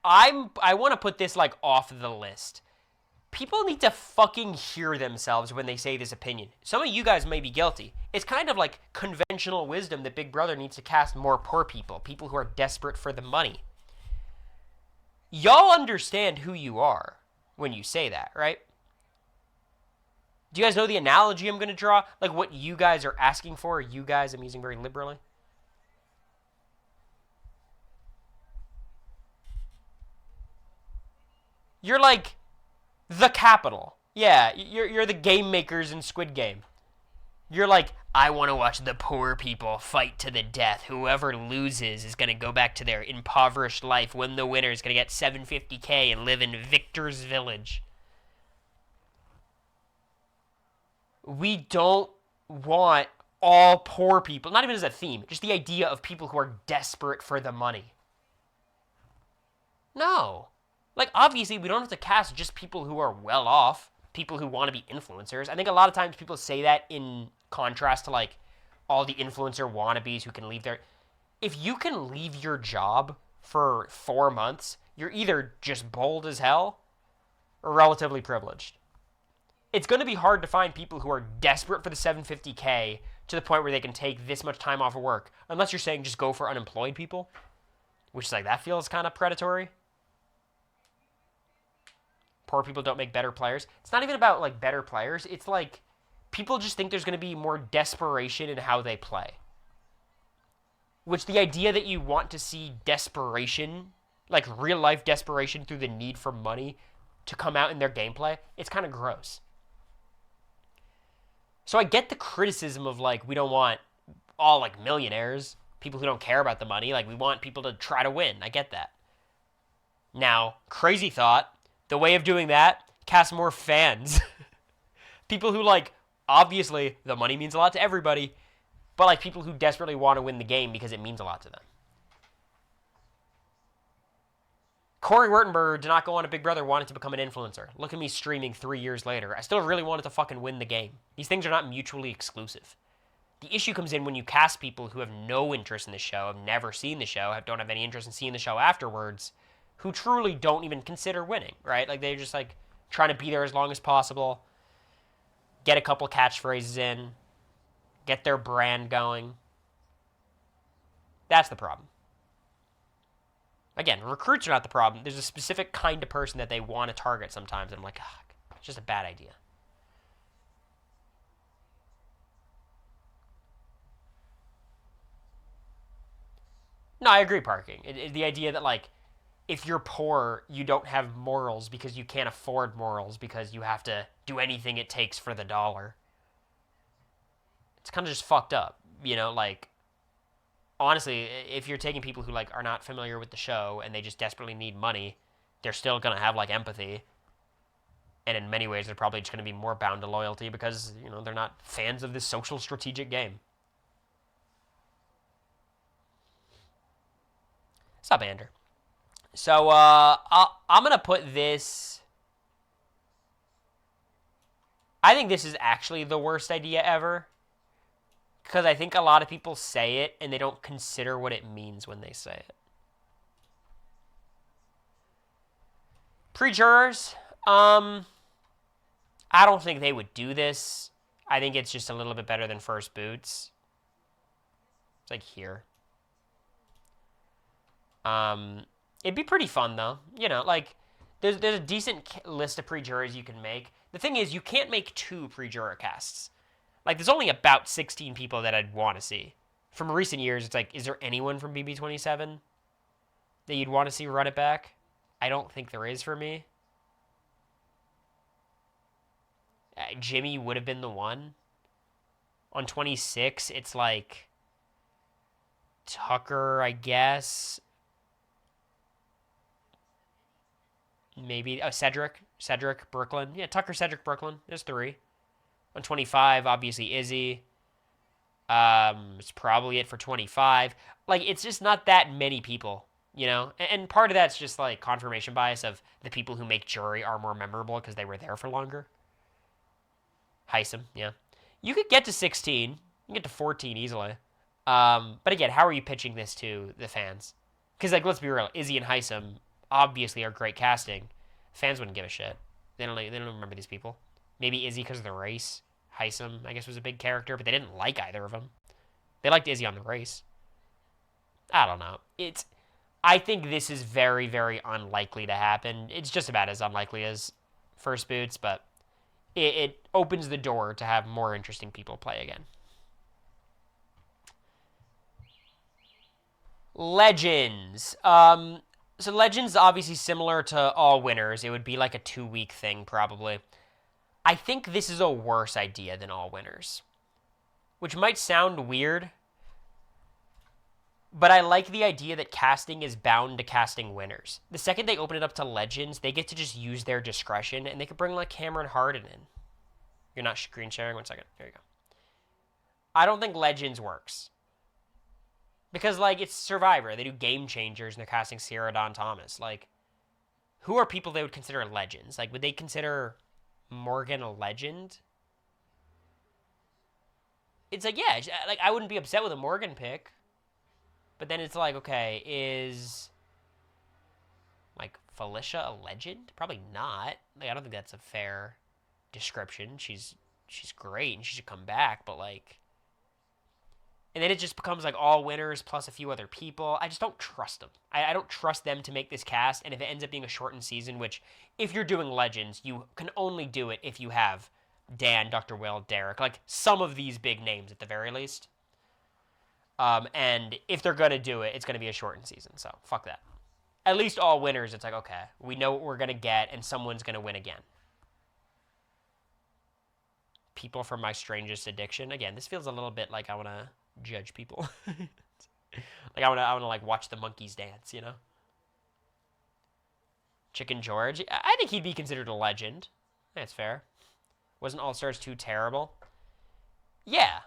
I want to put this like off the list. People need to fucking hear themselves when they say this opinion. Some of you guys may be guilty. It's kind of like conventional wisdom that Big Brother needs to cast more poor people, people who are desperate for the money. Y'all understand who you are when you say that, right? Do you guys know the analogy I'm going to draw? Like what you guys are asking for, you guys I'm using very liberally. You're like the Capitol. Yeah, you're the game makers in Squid Game. You're like, I want to watch the poor people fight to the death. Whoever loses is going to go back to their impoverished life when the winner is going to get $750K and live in Victor's Village. We don't want all poor people, not even as a theme, just the idea of people who are desperate for the money. No. Like, obviously, we don't have to cast just people who are well off, people who want to be influencers. I think a lot of times people say that in contrast to, like, all the influencer wannabes who can leave their... If you can leave your job for 4 months, you're either just bold as hell or relatively privileged. It's going to be hard to find people who are desperate for the $750K to the point where they can take this much time off of work, unless you're saying just go for unemployed people, which is like, that feels kind of predatory. Poor people don't make better players. It's not even about like better players. It's like people just think there's going to be more desperation in how they play. Which the idea that you want to see desperation, like real life desperation through the need for money to come out in their gameplay, it's kind of gross. So I get the criticism of like, we don't want all like millionaires, people who don't care about the money. Like we want people to try to win. I get that. Now, crazy thought. The way of doing that, cast more fans. People who, like, obviously, the money means a lot to everybody, but, like, people who desperately want to win the game because it means a lot to them. Cory Wurtenberger did not go on a Big Brother, wanted to become an influencer. Look at me streaming 3 years later. I still really wanted to fucking win the game. These things are not mutually exclusive. The issue comes in when you cast people who have no interest in the show, have never seen the show, don't have any interest in seeing the show afterwards, who truly don't even consider winning, right? Like, they're just, like, trying to be there as long as possible, get a couple catchphrases in, get their brand going. That's the problem. Again, recruits are not the problem. There's a specific kind of person that they want to target sometimes, and I'm like, it's just a bad idea. No, I agree. Parking. The idea that like if you're poor, you don't have morals because you can't afford morals because you have to do anything it takes for the dollar. It's kind of just fucked up, you know. Like honestly, if you're taking people who like are not familiar with the show and they just desperately need money, they're still gonna have like empathy, and in many ways they're probably just gonna be more bound to loyalty because you know they're not fans of this social strategic game. Stop, Ander. So I'm gonna put this. I think this is actually the worst idea ever because I think a lot of people say it and they don't consider what it means when they say it. Pre-jurors, I don't think they would do this. I think it's just a little bit better than first boots. It's like here. It'd be pretty fun though. You know, like there's a decent list of pre-jurors you can make. The thing is, you can't make 2 pre-juror casts. Like there's only about 16 people that I'd want to see. From recent years, it's like, is there anyone from BB27 that you'd want to see run it back? I don't think there is for me. Jimmy would have been the one. On 26, it's like Tucker, I guess. Maybe Cedric, Brooklyn. Yeah, Tucker, Cedric, Brooklyn. There's 3. On 25, obviously Izzy. It's probably it for 25. Like it's just not that many people, you know. And part of that's just like confirmation bias of the people who make jury are more memorable because they were there for longer. Heisem, yeah. You could get to 16. You can get to 14 easily. But again, how are you pitching this to the fans? Because like let's be real, Izzy and Heisem obviously are great casting. Fans wouldn't give a shit. They don't remember these people. Maybe Izzy because of the race. Heisem, I guess, was a big character, but they didn't like either of them. They liked Izzy on the race. I don't know. I think this is very, very unlikely to happen. It's just about as unlikely as First Boots, but it opens the door to have more interesting people play again. Legends. So Legends obviously similar to All Winners. It would be like a 2-week thing probably. I think this is a worse idea than All Winners, which might sound weird, but I like the idea that casting is bound to casting winners. The second they open it up to Legends, they get to just use their discretion, and they could bring like Cameron Harden in. You're not screen sharing? 1 second. There you go. I don't think Legends works. Because, like, it's Survivor. They do Game Changers, and they're casting Sierra Dawn Thomas. Like, who are people they would consider legends? Like, would they consider Morgan a legend? It's like, yeah, like, I wouldn't be upset with a Morgan pick. But then it's like, okay, is, like, Felicia a legend? Probably not. Like, I don't think that's a fair description. She's great, and she should come back, but, like... And then it just becomes like All Winners plus a few other people. I just don't trust them. I don't trust them to make this cast. And if it ends up being a shortened season, which if you're doing Legends, you can only do it if you have Dan, Dr. Will, Derek. Like some of these big names at the very least. And if they're going to do it, it's going to be a shortened season. So fuck that. At least All Winners, it's like, okay, we know what we're going to get and someone's going to win again. People from My Strangest Addiction. Again, this feels a little bit like I want to judge people. Like I wanna like watch the monkeys dance, you know? Chicken George. I think he'd be considered a legend. That's fair. Wasn't All Stars 2 terrible? Yeah.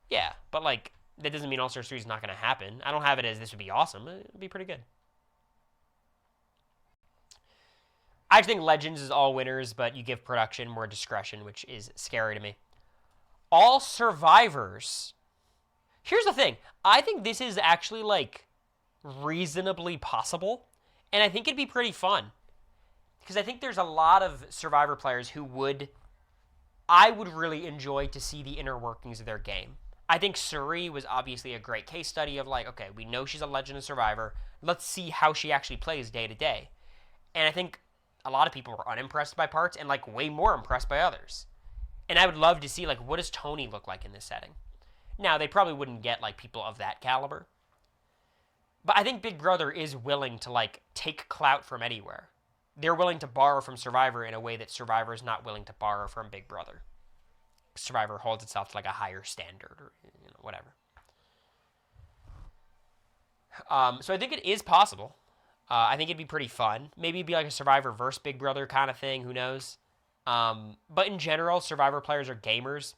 Yeah, but like that doesn't mean All Stars 3 is not gonna happen. I don't have it as this would be awesome. It'd be pretty good. I think Legends is All Winners, but you give production more discretion, which is scary to me. All Survivors. Here's the thing. I think this is actually, like, reasonably possible, and I think it'd be pretty fun. Because I think there's a lot of Survivor players who I would really enjoy to see the inner workings of their game. I think Suri was obviously a great case study of, like, okay, we know she's a legend of Survivor. Let's see how she actually plays day to day. And I think a lot of people were unimpressed by parts and, like, way more impressed by others. And I would love to see, like, what does Tony look like in this setting? Now, they probably wouldn't get, like, people of that caliber. But I think Big Brother is willing to, like, take clout from anywhere. They're willing to borrow from Survivor in a way that Survivor is not willing to borrow from Big Brother. Survivor holds itself to, like, a higher standard or, whatever. So I think it is possible. I think it'd be pretty fun. Maybe it'd be like a Survivor versus Big Brother kind of thing. Who knows? But in general, Survivor players are gamers.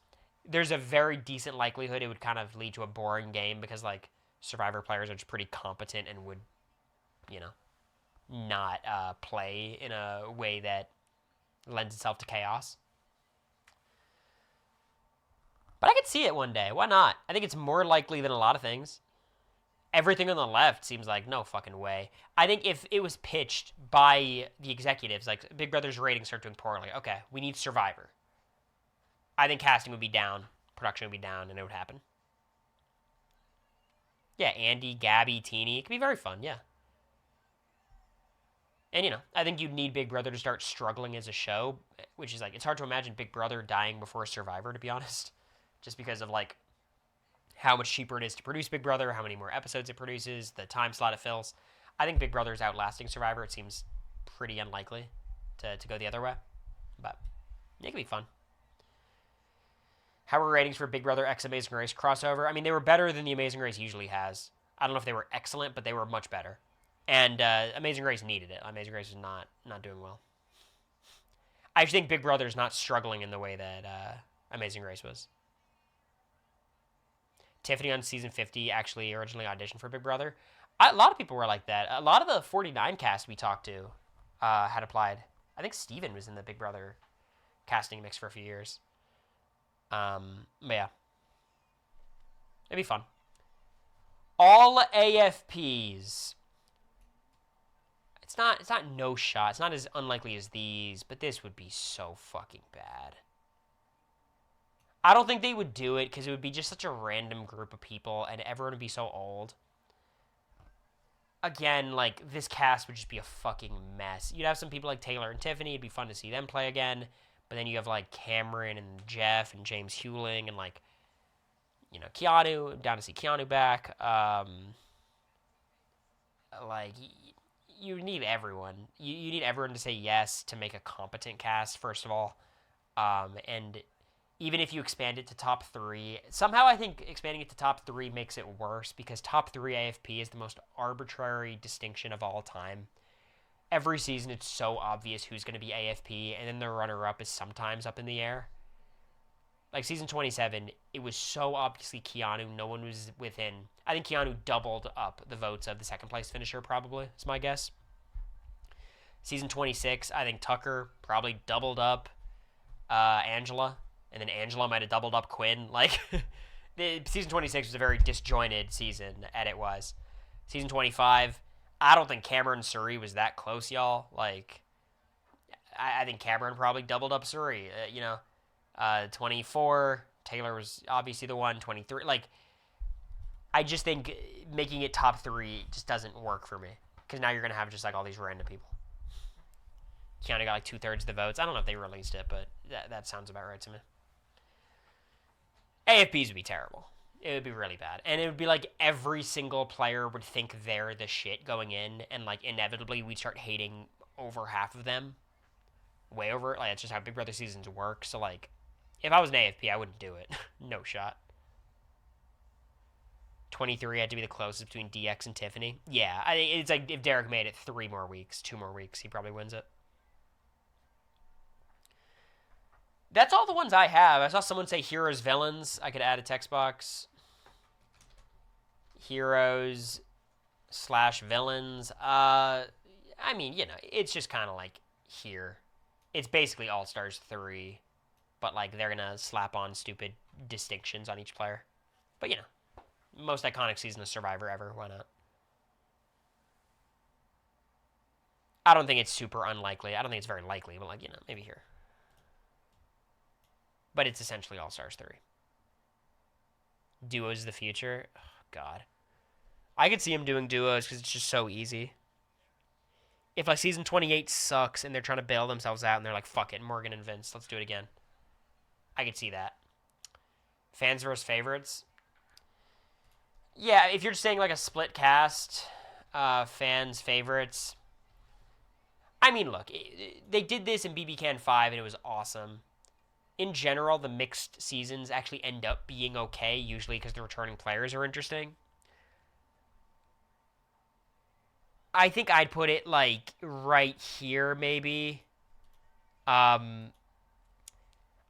There's a very decent likelihood it would kind of lead to a boring game because, like, Survivor players are just pretty competent and would, you know, not play in a way that lends itself to chaos. But I could see it one day. Why not? I think it's more likely than a lot of things. Everything on the left seems like no fucking way. I think if it was pitched by the executives, like Big Brother's ratings start doing poorly, okay, we need Survivor. I think casting would be down, production would be down, and it would happen. Yeah, Andy, Gabby, Teeny, it could be very fun, yeah. And, I think you'd need Big Brother to start struggling as a show, which is, like, it's hard to imagine Big Brother dying before Survivor, to be honest. Just because of, like, how much cheaper it is to produce Big Brother, how many more episodes it produces, the time slot it fills. I think Big Brother is outlasting Survivor. It seems pretty unlikely to go the other way. But it could be fun. How were ratings for Big Brother X Amazing Race crossover? I mean, they were better than the Amazing Race usually has. I don't know if they were excellent, but they were much better. And Amazing Race needed it. Amazing Race is not doing well. I think Big Brother is not struggling in the way that Amazing Race was. Tiffany on season 50 actually originally auditioned for Big Brother. A lot of people were like that. A lot of the 49 cast we talked to had applied. I think Steven was in the Big Brother casting mix for a few years. But yeah. It'd be fun. All AFPs. It's not no shot. It's not as unlikely as these, but this would be so fucking bad. I don't think they would do it because it would be just such a random group of people and everyone would be so old. Again, like, this cast would just be a fucking mess. You'd have some people like Taylor and Tiffany. It'd be fun to see them play again. But then you have, like, Cameron and Jeff and James Hewling and, like, Keanu. Down to see Keanu back. Like, you need everyone. You need everyone to say yes to make a competent cast, first of all. And even if you expand it to top 3, somehow I think expanding it to top 3 makes it worse because top 3 AFP is the most arbitrary distinction of all time. Every season it's so obvious who's going to be AFP, and then the runner-up is sometimes up in the air. Like season 27, it was so obviously Keanu, no one was within. I think Keanu doubled up the votes of the second place finisher, probably, is my guess. Season 26, I think Tucker probably doubled up Angela. And then Angela might have doubled up Quinn. Like, season 26 was a very disjointed season, edit-wise. Season 25, I don't think Cameron Suri was that close, y'all. Like, I think Cameron probably doubled up Suri. 24, Taylor was obviously the one. 23, like, I just think making it top 3 just doesn't work for me. Because now you're going to have just, like, all these random people. Keanu got, like, 2/3 of the votes. I don't know if they released it, but that sounds about right to me. AFPs would be terrible. It would be really bad. And it would be like every single player would think they're the shit going in, and like inevitably we'd start hating over half of them. Way over. Like, that's just how Big Brother seasons work. So like, if I was an AFP, I wouldn't do it. No shot. 23 had to be the closest between DX and Tiffany. Yeah, I think it's like if Derek made it 2 more weeks, he probably wins it. That's all the ones I have. I saw someone say heroes, villains. I could add a text box. Heroes / villains. I mean, it's just kind of like here. It's basically All-Stars 3. But, like, they're going to slap on stupid distinctions on each player. But, most iconic season of Survivor ever. Why not? I don't think it's super unlikely. I don't think it's very likely, but, like, maybe here. But it's essentially All-Stars 3. Duos the future? Oh, God. I could see him doing duos because it's just so easy. If, like, season 28 sucks and they're trying to bail themselves out and they're like, fuck it, Morgan and Vince, let's do it again. I could see that. Fans versus favorites? Yeah, if you're just saying, like, a split cast, fans' favorites. I mean, look, they did this in BB Can 5 and it was awesome. In general, the mixed seasons actually end up being okay, usually because the returning players are interesting. I think I'd put it like right here, maybe. Um,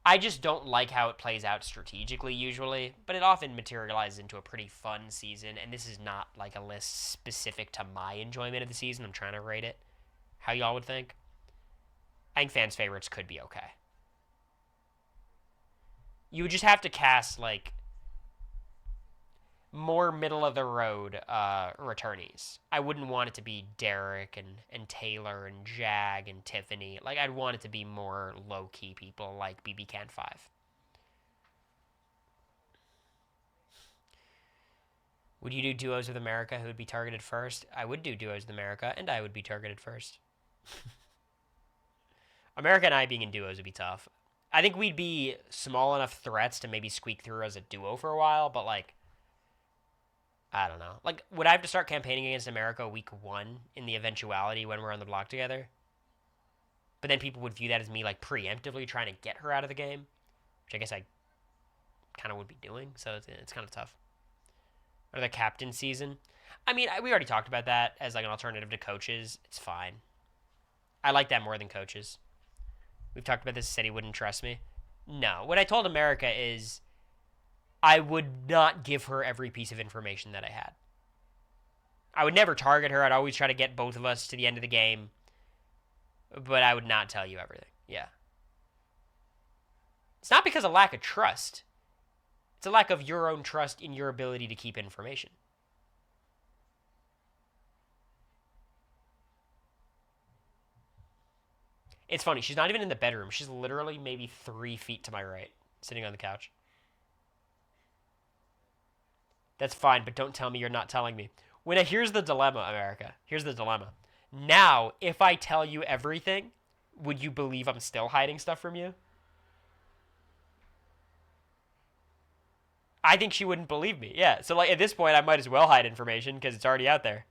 I just don't like how it plays out strategically usually, but it often materializes into a pretty fun season, and this is not like a list specific to my enjoyment of the season. I'm trying to rate it how y'all would think. I think fans' favorites could be okay. You would just have to cast like more middle of the road returnees. I wouldn't want it to be Derek and Taylor and Jag and Tiffany. Like I'd want it to be more low key people like BB Can 5. Would you do duos with America who would be targeted first? I would do duos with America, and I would be targeted first. America and I being in duos would be tough. I think we'd be small enough threats to maybe squeak through as a duo for a while, but like, I don't know. Like, would I have to start campaigning against America week 1 in the eventuality when we're on the block together? But then people would view that as me like preemptively trying to get her out of the game, which I guess I kind of would be doing. So it's kind of tough. Or the captain season. I mean, we already talked about that as like an alternative to coaches. It's fine. I like that more than coaches. We've talked about this. Said he wouldn't trust me. No. What I told America is I would not give her every piece of information that I had. I would never target her. I'd always try to get both of us to the end of the game. But I would not tell you everything. Yeah. It's not because of lack of trust. It's a lack of your own trust in your ability to keep information. It's funny. She's not even in the bedroom. She's literally maybe 3 feet to my right, sitting on the couch. That's fine, but don't tell me you're not telling me. Here's the dilemma, America. Here's the dilemma. Now, if I tell you everything, would you believe I'm still hiding stuff from you? I think she wouldn't believe me. Yeah. So like at this point, I might as well hide information because it's already out there.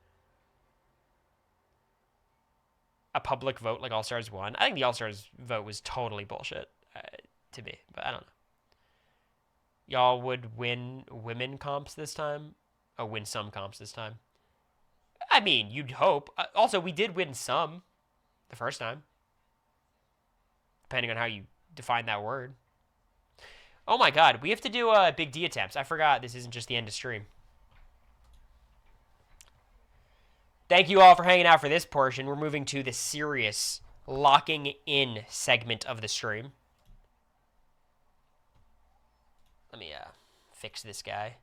A public vote like All Stars won. I think the All Stars vote was totally bullshit to me, but I don't know. Y'all would win women comps this time? Oh, win some comps this time. I mean, you'd hope. Also, we did win some the first time, depending on how you define that word. Oh my god, we have to do Big D attempts. I forgot this isn't just the end of stream. Thank you all for hanging out for this portion. We're moving to the serious locking in segment of the stream. Let me fix this guy.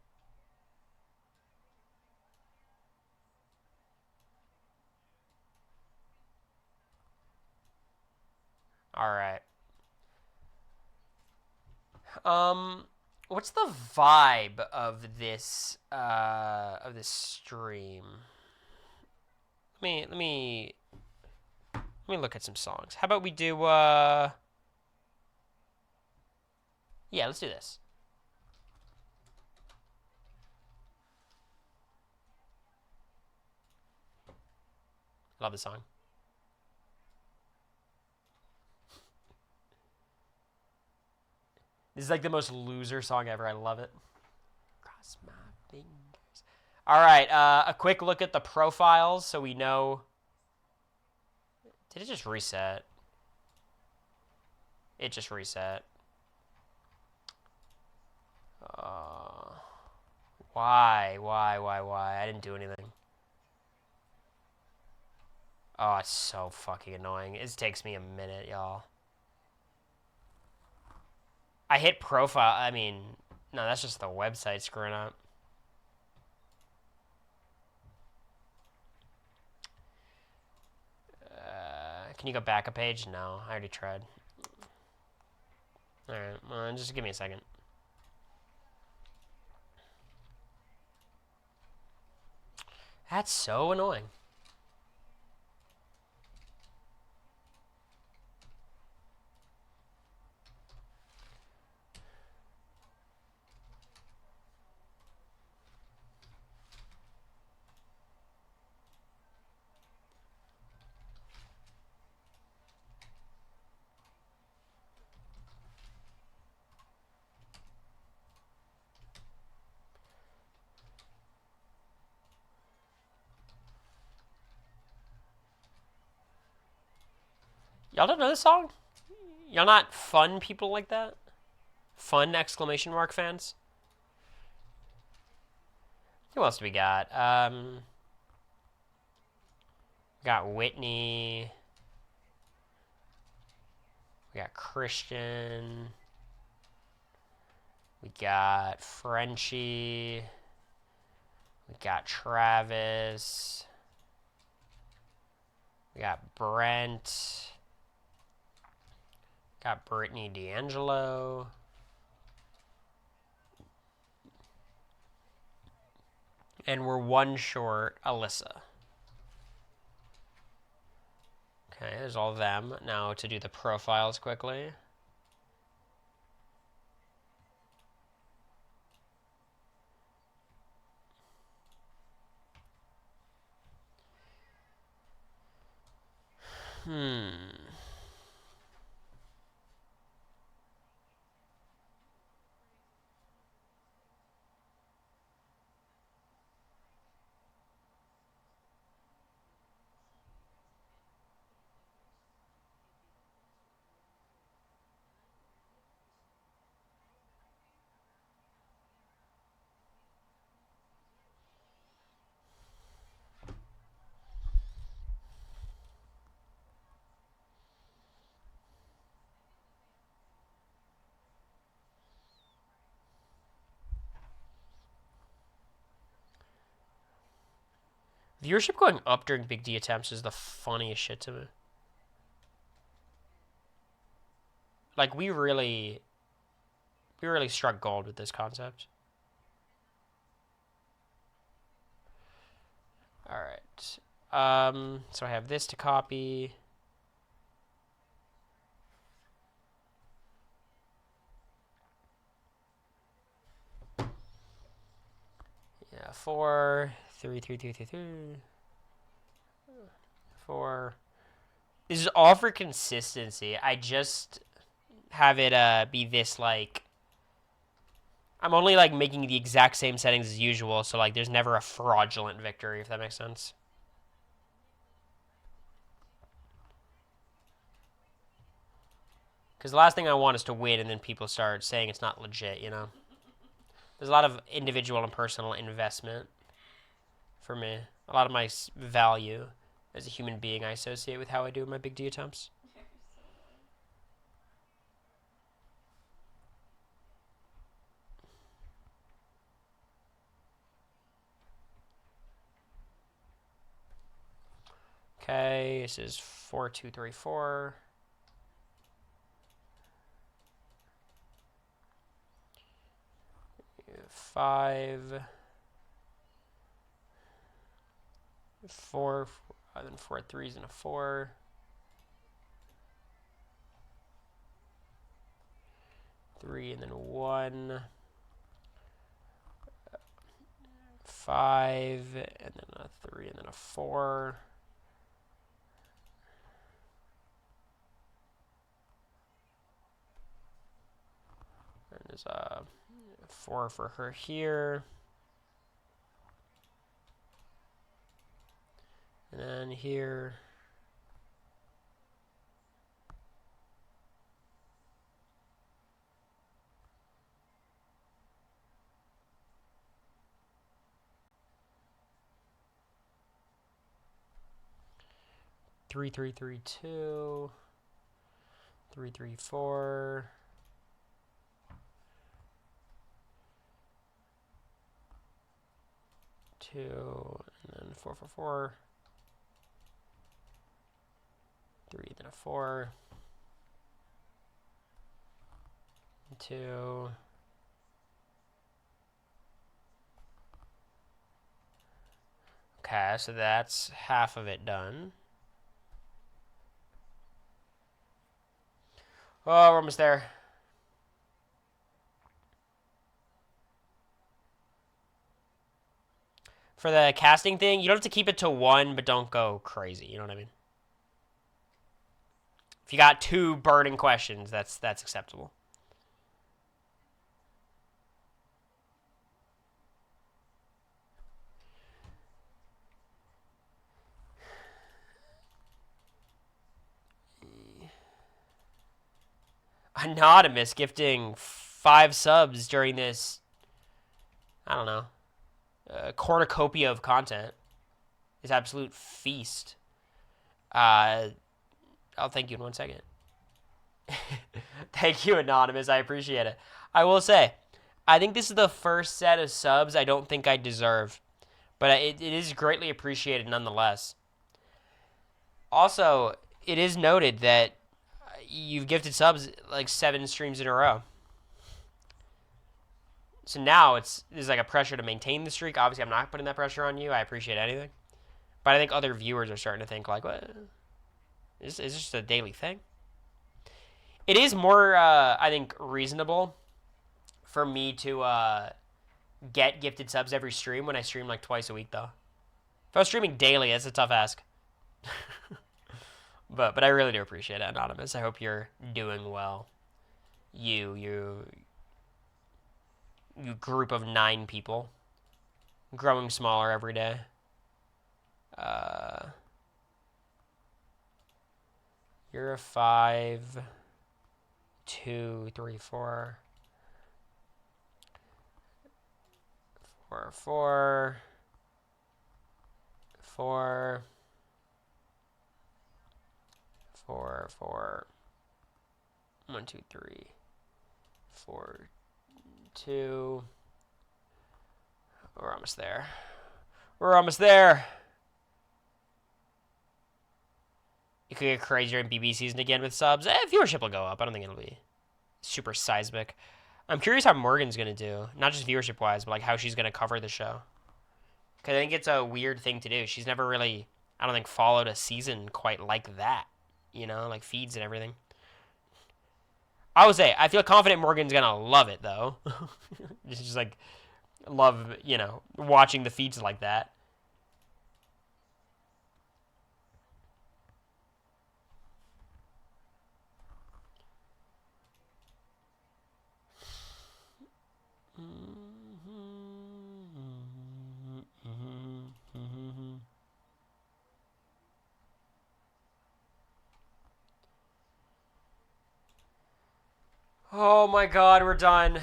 All right. What's the vibe of this stream? Let me look at some songs. How about we do yeah, let's do this. Love the song. This is like the most loser song ever. I love it. Cross my fingers. All right, a quick look at the profiles so we know. Did it just reset? It just reset. Why? I didn't do anything. Oh, it's so fucking annoying. It takes me a minute, y'all. I hit profile. I mean, no, that's just the website screwing up. Can you go back a page? No, I already tried. Alright, well, just give me a second. That's so annoying. Y'all don't know this song? Y'all not fun people like that? Fun exclamation mark fans? Who else do we got? We got Whitney. We got Christian. We got Frenchie. We got Travis. We got Brent. Got Brittany D'Angelo. And we're one short Alyssa. Okay, there's all of them. Now to do the profiles quickly. Viewership going up during Big D attempts is the funniest shit to me. Like, we really struck gold with this concept. Alright. So I have this to copy. Yeah, 4, 3, 3, 3, 3, 3. 4. This is all for consistency. I just have it be this, like, I'm only, like, making the exact same settings as usual, so, like, there's never a fraudulent victory, if that makes sense. Because the last thing I want is to win and then people start saying it's not legit, you know? There's a lot of individual and personal investment for me. A lot of my value as a human being I associate with how I do my Big D attempts. Okay, this is 4, 2, 3, 4. Five, 4, then 4 threes and a 4. 3 and then 1. 5 and then a 3 and then a 4. And there's a 4 for her here. And then here. Three, 3, 3, 2. 3, 3, 4. 2, and then 4, 4, 4. 3, then a 4. 2. Okay, so that's half of it done. Oh, we're almost there. For the casting thing, you don't have to keep it to 1, but don't go crazy. You know what I mean? If you got 2 burning questions, that's acceptable. Anonymous gifting 5 subs during this, I don't know, cornucopia of content. This absolute feast. I'll thank you in 1 second. Thank you, Anonymous. I appreciate it. I will say, I think this is the first set of subs I don't think I deserve. But it is greatly appreciated nonetheless. Also, it is noted that you've gifted subs like 7 streams in a row. So now there's like a pressure to maintain the streak. Obviously, I'm not putting that pressure on you. I appreciate anything. But I think other viewers are starting to think like, what? Is this just a daily thing? It is more, I think, reasonable for me to get gifted subs every stream when I stream like twice a week, though. If I was streaming daily, that's a tough ask. but I really do appreciate it, Anonymous. I hope you're doing well. You group of 9 people, growing smaller every day. You're a 5, 2, 3, 4. 4, 4, 4, 4, 4, 1, 2, 3, 4, 2. We're almost there. We're almost there. You could get crazier in BB season again with subs. Viewership will go up. I don't think it'll be super seismic. I'm curious how Morgan's going to do. Not just viewership-wise, but like how she's going to cover the show. Because I think it's a weird thing to do. She's never really, I don't think, followed a season quite like that. You know, like feeds and everything. I would say, I feel confident Morgan's going to love it, though. just like, love, you know, watching the feeds like that. Oh my god, we're done.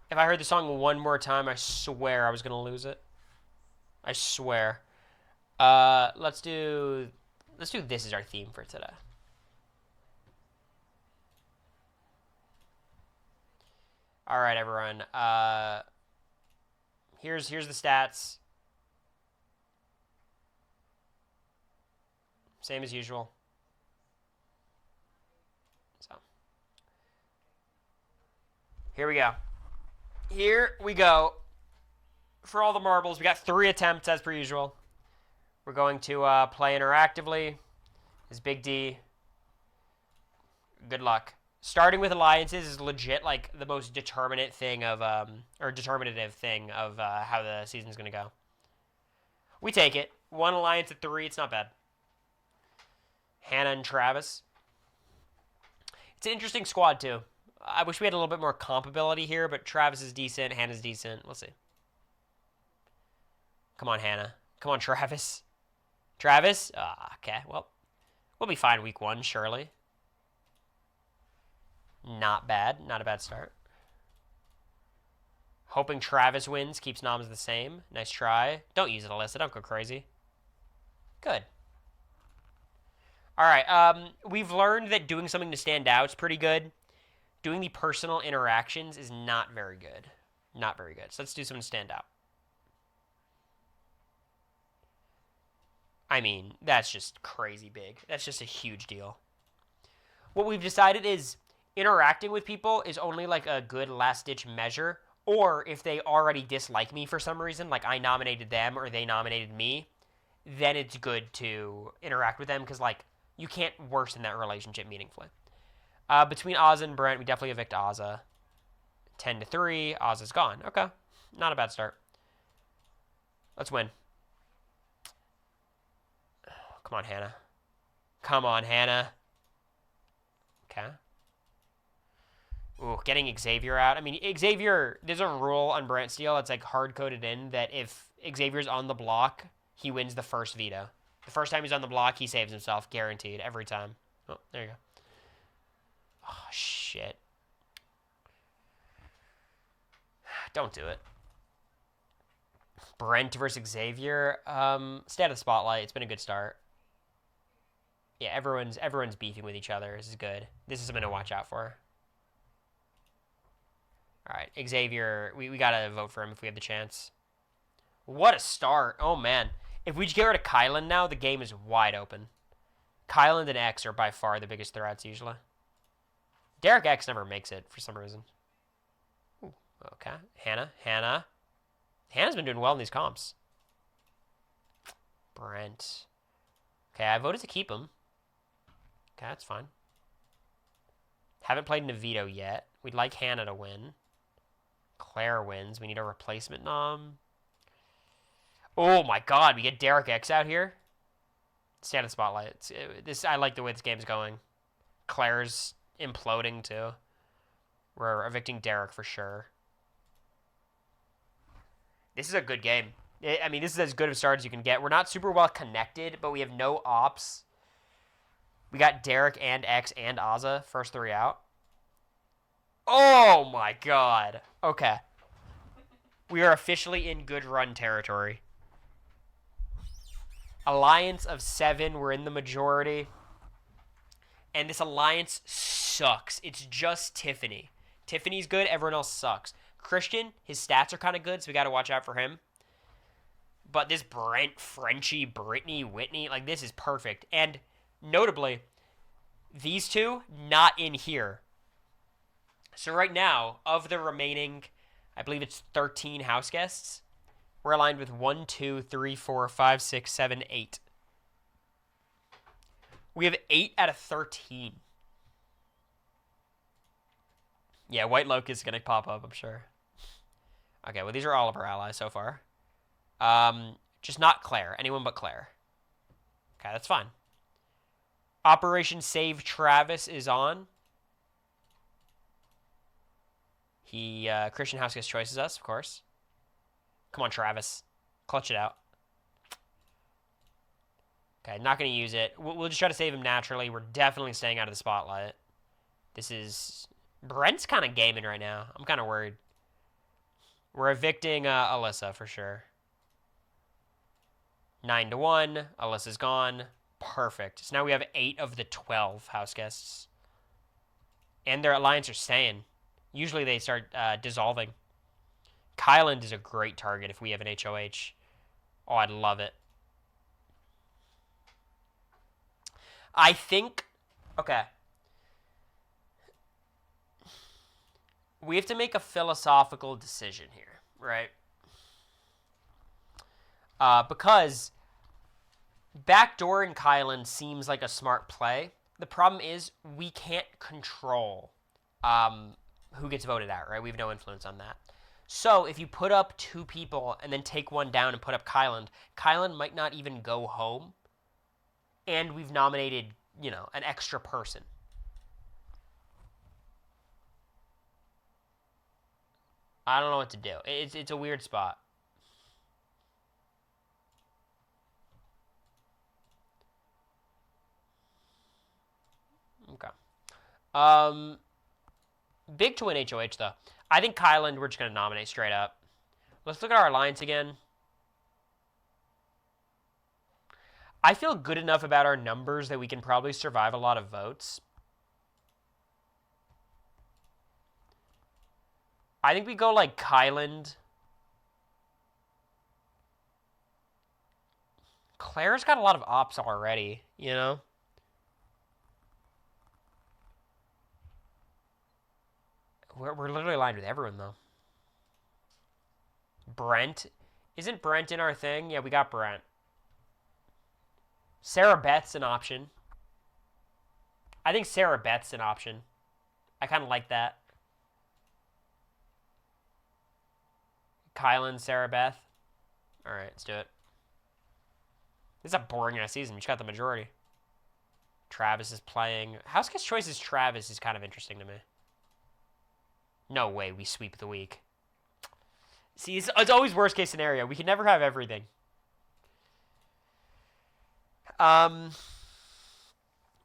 If I heard the song one more time, I swear I was gonna lose it. I swear. Let's do this as our theme for today. All right, everyone. Here's the stats. Same as usual. So here we go. Here we go. For all the marbles, we got 3 attempts as per usual. We're going to play interactively. This Big D. Good luck. Starting with alliances is legit like the most determinative thing of how the season's gonna go. We take it. 1 alliance at 3. It's not bad. Hannah and Travis. It's an interesting squad too. I wish we had a little bit more comp ability here, but Travis is decent. Hannah's decent. We'll see. Come on, Hannah. Come on, Travis. Travis? Okay. Well, we'll be fine week 1, surely. Not bad. Not a bad start. Hoping Travis wins. Keeps noms the same. Nice try. Don't use it, Alyssa. Don't go crazy. Good. All right. We've learned that doing something to stand out is pretty good. Doing the personal interactions is not very good. Not very good. So let's do something to stand out. I mean, that's just crazy big. That's just a huge deal. What we've decided is interacting with people is only like a good last-ditch measure, or if they already dislike me for some reason, like I nominated them or they nominated me, then it's good to interact with them because, like, you can't worsen that relationship meaningfully. Between Ozza and Brent, we definitely evict Ozza. 10-3. Ozza's gone. Okay. Not a bad start. Let's win. Come on, Hannah. Come on, Hannah. Okay. Ooh, getting Xavier out. I mean, Xavier, there's a rule on Brent Steel that's like hard-coded in that if Xavier's on the block, he wins the first veto. The first time he's on the block, he saves himself. Guaranteed. Every time. Oh, there you go. Oh, shit. Don't do it. Brent versus Xavier. Stay out of the spotlight. It's been a good start. Yeah, everyone's beefing with each other. This is good. This is something to watch out for. All right, Xavier, we gotta vote for him if we have the chance. What a start. Oh, man. If we just get rid of Kylan now, the game is wide open. Kylan and X are by far the biggest threats, usually. Derek X never makes it for some reason. Ooh, okay. Hannah's been doing well in these comps. Brent. Okay, I voted to keep him. Okay, that's fine. Haven't played Navito yet. We'd like Hannah to win. Claire wins. We need a replacement nom. Oh my god, we get Derek X out here. Stay out of the spotlight. I like the way this game's going. Claire's imploding too. We're evicting Derek for sure. This is a good game. I mean, this is as good of a start as you can get. We're not super well connected, but we have no ops. We got Derek and X and Azza, first three out. Oh my god. Okay. We are officially in good run territory. Alliance of 7, we're in the majority. And this alliance sucks. It's just Tiffany. Tiffany's good, everyone else sucks. Christian, his stats are kind of good, so we got to watch out for him. But this Brent, Frenchie, Brittany, Whitney, like this is perfect. And notably, these two, not in here. So right now, of the remaining, I believe it's 13 house guests, we're aligned with 1, 2, 3, 4, 5, 6, 7, 8. We have 8 out of 13. Yeah, White Locust is going to pop up, I'm sure. Okay, well, these are all of our allies so far. Just not Claire. Anyone but Claire. Okay, that's fine. Operation Save Travis is on. Christian House gets choices us, of course. Come on, Travis. Clutch it out. Okay, not going to use it. We'll just try to save him naturally. We're definitely staying out of the spotlight. This is... Brent's kind of gaming right now. I'm kind of worried. We're evicting Alyssa for sure. 9-1. Alyssa's gone. Perfect. So now we have 8 of the 12 house guests. And their alliance are staying. Usually they start dissolving. Kyland is a great target if we have an HOH. Oh, I'd love it. I think... Okay. We have to make a philosophical decision here, right? Because backdooring Kylan seems like a smart play. The problem is we can't control who gets voted out, right? We have no influence on that. So if you put up 2 people and then take one down and put up Kylan, Kylan might not even go home. And we've nominated, an extra person. I don't know what to do. It's a weird spot. Okay. Big to win HOH, though. I think Kylan, we're just going to nominate straight up. Let's look at our alliance again. I feel good enough about our numbers that we can probably survive a lot of votes. I think we go like Kylan. Claire's got a lot of ops already, We're literally aligned with everyone, though. Brent. Isn't Brent in our thing? Yeah, we got Brent. Sarah Beth's an option. I think Sarah Beth's an option. I kind of like that. Kylan, Sarah Beth. All right, let's do it. This is a boring ass season. We just got the majority. Travis is playing. House Guest Choices Travis is kind of interesting to me. No way we sweep the week. See, it's always worst case scenario. We can never have everything.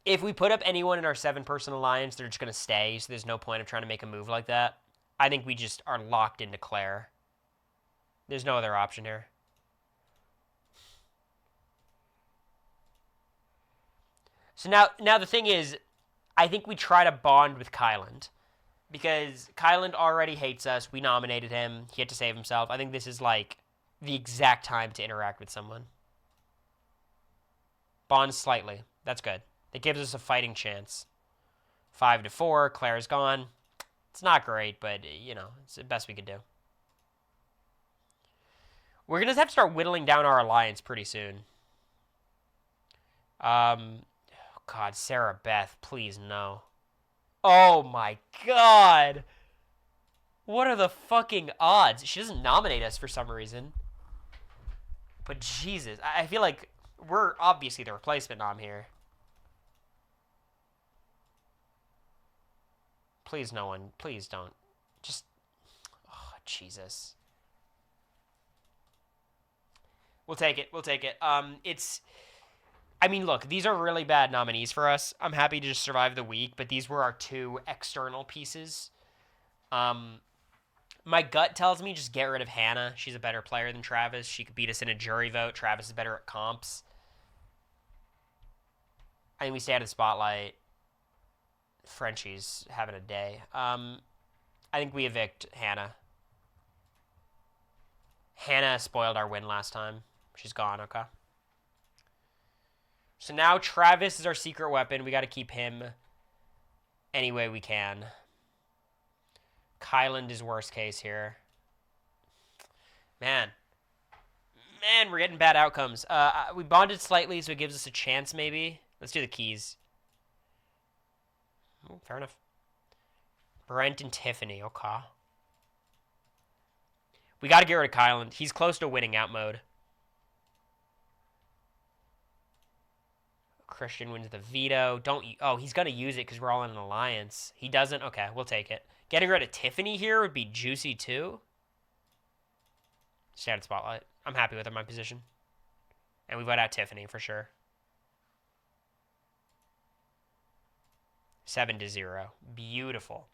If we put up anyone in our 7-person alliance, they're just going to stay, so there's no point of trying to make a move like that. I think we just are locked into Claire. There's no other option here. So now the thing is, I think we try to bond with Kyland. Because Kyland already hates us. We nominated him. He had to save himself. I think this is like the exact time to interact with someone. Bond slightly. That's good. That gives us a fighting chance. 5-4. Claire's gone. It's not great, but, you know, it's the best we could do. We're going to have to start whittling down our alliance pretty soon. God, Sarah Beth, please no. Oh my god. What are the fucking odds? She doesn't nominate us for some reason. But Jesus, I feel like we're obviously the replacement nom here. Please, no one. Please don't. Just... Oh, Jesus. We'll take it. We'll take it. It's... I mean, look, these are really bad nominees for us. I'm happy to just survive the week, but these were our 2 external pieces. My gut tells me just get rid of Hannah. She's a better player than Travis. She could beat us in a jury vote. Travis is better at comps. I think we stay out of the spotlight. Frenchie's having a day. I think we evict Hannah. Hannah spoiled our win last time. She's gone, okay. So now Travis is our secret weapon. We got to keep him any way we can. Kyland is worst case here. Man, we're getting bad outcomes. We bonded slightly, so it gives us a chance maybe. Let's do the keys. Oh, fair enough. Brent and Tiffany, okay. We got to get rid of Kyland. He's close to winning out mode. Christian wins the veto. Oh, he's going to use it because we're all in an alliance. He doesn't? Okay, we'll take it. Getting rid of Tiffany here would be juicy too. Stay out of the spotlight. I'm happy with my position. And we vote out Tiffany for sure. 7-0. Beautiful.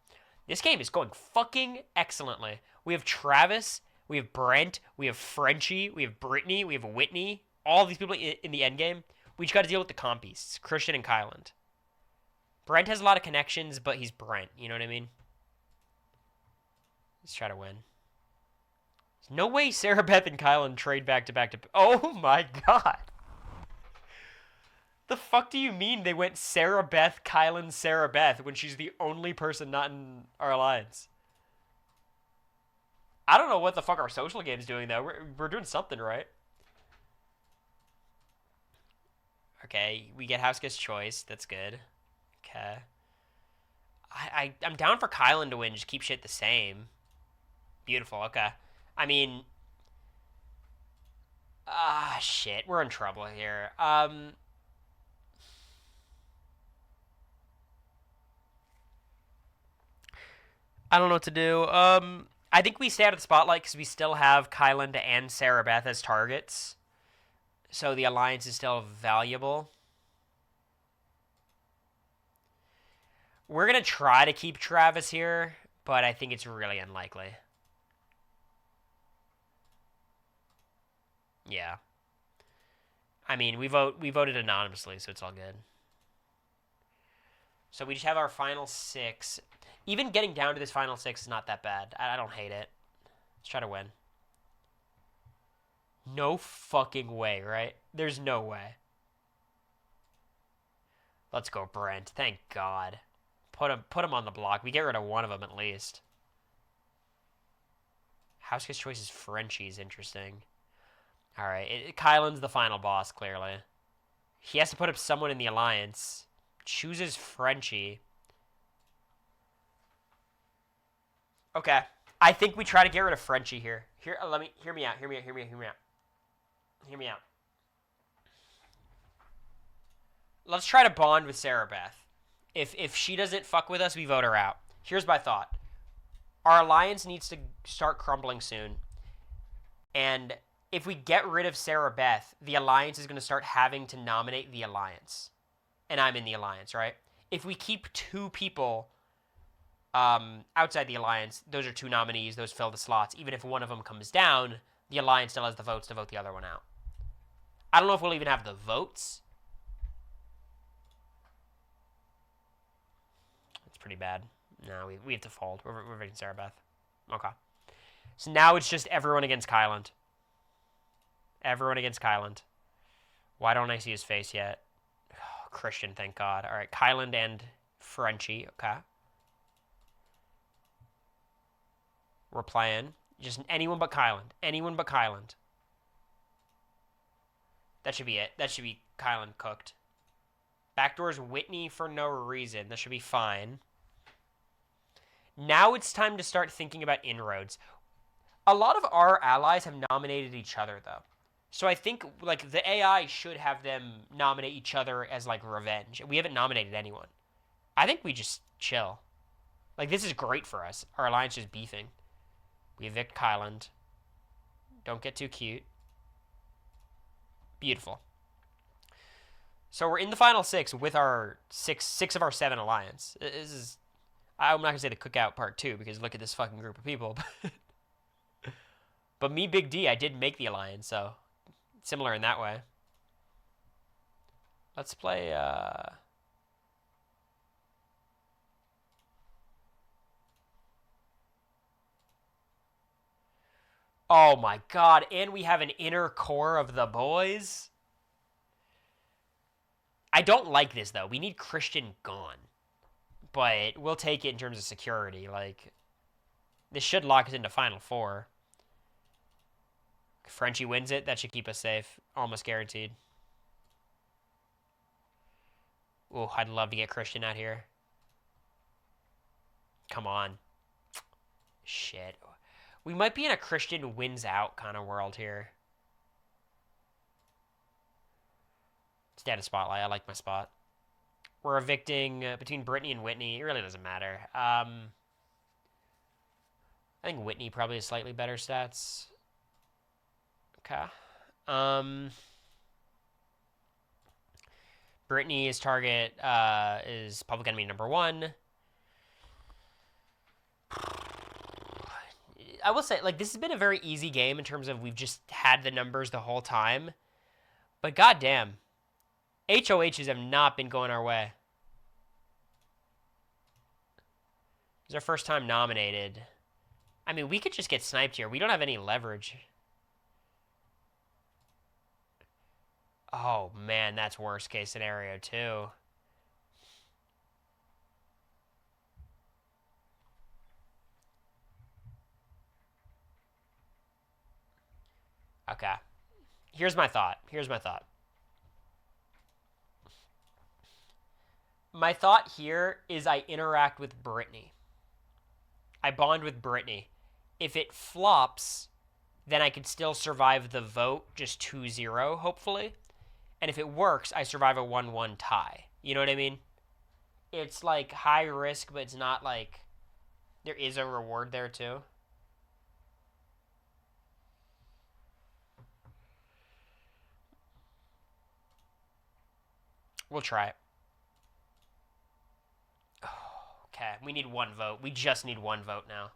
This game is going fucking excellently. We have Travis, we have Brent, we have Frenchie, we have Brittany, we have Whitney. All these people in the end game. We just got to deal with the compies, Christian and Kyland. Brent has a lot of connections, but he's Brent. You know what I mean? Let's try to win. There's no way Sarah Beth and Kyland trade back to back to... Oh my god. The fuck do you mean they went Sarah Beth, Kyland, Sarah Beth when she's the only person not in our alliance? I don't know what the fuck our social game's doing, though. We're doing something right. Okay, we get House Guest Choice. That's good. Okay. I'm down for Kyland to win. Just keep shit the same. Beautiful. Okay. I mean... shit. We're in trouble here. I don't know what to do. I think we stay out of the spotlight because we still have Kyland and Sarah Beth as targets. So the alliance is still valuable. We're going to try to keep Travis here, but I think it's really unlikely. Yeah. I mean, we voted anonymously, so it's all good. So we just have our final 6. Even getting down to this final 6 is not that bad. I don't hate it. Let's try to win. No fucking way, right? There's no way. Let's go, Brent. Thank God. Put him on the block. We get rid of one of them at least. House Guest Choice is Frenchie's interesting. All right. Kyland's the final boss, clearly. He has to put up someone in the alliance. Chooses Frenchie. Okay. I think we try to get rid of Frenchie here. Hear me out. Let's try to bond with Sarah Beth. If she doesn't fuck with us, we vote her out. Here's my thought. Our alliance needs to start crumbling soon. And if we get rid of Sarah Beth, the alliance is going to start having to nominate the alliance. and I'm in the alliance, right? If we keep 2 people outside the alliance, those are 2 nominees. Those fill the slots. Even if one of them comes down, the alliance still has the votes to vote the other one out. I don't know if we'll even have the votes. It's pretty bad. No, we have to fold. We're voting Sarah Beth. Okay. So now it's just everyone against Kyland. Everyone against Kyland. Why don't I see his face yet? Oh, Christian, thank God. All right, Kyland and Frenchie. Okay. We're playing. Just anyone but Kyland. Anyone but Kyland. That should be it. That should be Kyland cooked. Backdoor's Whitney for no reason. That should be fine. Now it's time to start thinking about inroads. A lot of our allies have nominated each other, though. So I think, like, the AI should have them nominate each other as, like, revenge. We haven't nominated anyone. I think we just chill. Like, this is great for us. Our alliance is beefing. We evict Kyland. Don't get too cute. Beautiful. So we're in the final 6 with our 6 of our 7 alliance. This is... I'm not going to say the cookout part 2, because look at this fucking group of people. But me, Big D, I did make the alliance, so... Similar in that way. Let's play, Oh my god, and we have an inner core of the boys? I don't like this, though. We need Christian gone. But we'll take it in terms of security. Like, this should lock us into Final 4. If Frenchie wins it, that should keep us safe. Almost guaranteed. Oh, I'd love to get Christian out here. Come on. Shit. We might be in a Christian wins out kind of world here. Stay out of spotlight. I like my spot. We're evicting between Brittany and Whitney. It really doesn't matter. I think Whitney probably has slightly better stats. Okay. Brittany's target is public enemy number 1. I will say, like, this has been a very easy game in terms of we've just had the numbers the whole time. But goddamn, HOHs have not been going our way. It's our first time nominated. I mean, we could just get sniped here. We don't have any leverage. Oh, man, that's worst case scenario, too. Okay. Here's my thought. My thought here is I interact with Brittany. I bond with Brittany. If it flops, then I could still survive the vote, just 2-0, hopefully. And if it works, I survive a 1-1 tie. You know what I mean? It's like high risk, but it's not like there is a reward there too. We'll try it. Okay, we need 1 vote. We just need 1 vote now.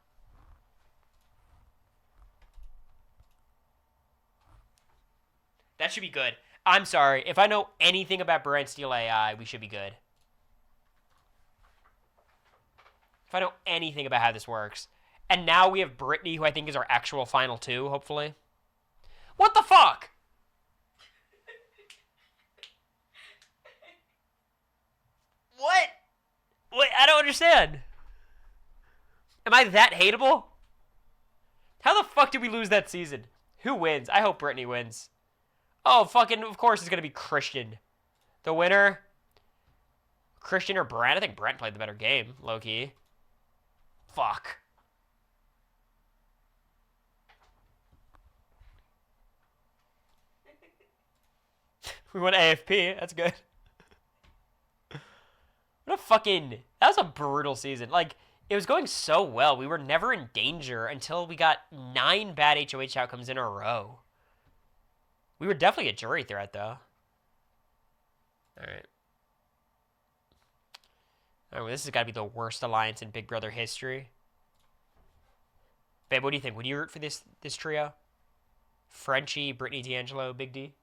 That should be good. I'm sorry. If I know anything about Brand Steel AI, we should be good. If I know anything about how this works. And now we have Brittany, who I think is our actual final 2, hopefully. What the fuck? What? Wait, I don't understand. Am I that hateable? How the fuck did we lose that season? Who wins? I hope Brittany wins. Oh, fucking, of course it's going to be Christian. The winner, Christian or Brent? I think Brent played the better game, low-key. Fuck. We won AFP. That's good. What a fucking... That was a brutal season. Like, it was going so well. We were never in danger until we got 9 bad HOH outcomes in a row. We were definitely a jury threat, though. Alright. Oh, this has got to be the worst alliance in Big Brother history. Babe, what do you think? Would you root for this trio? Frenchie, Brittany D'Angelo, Big D?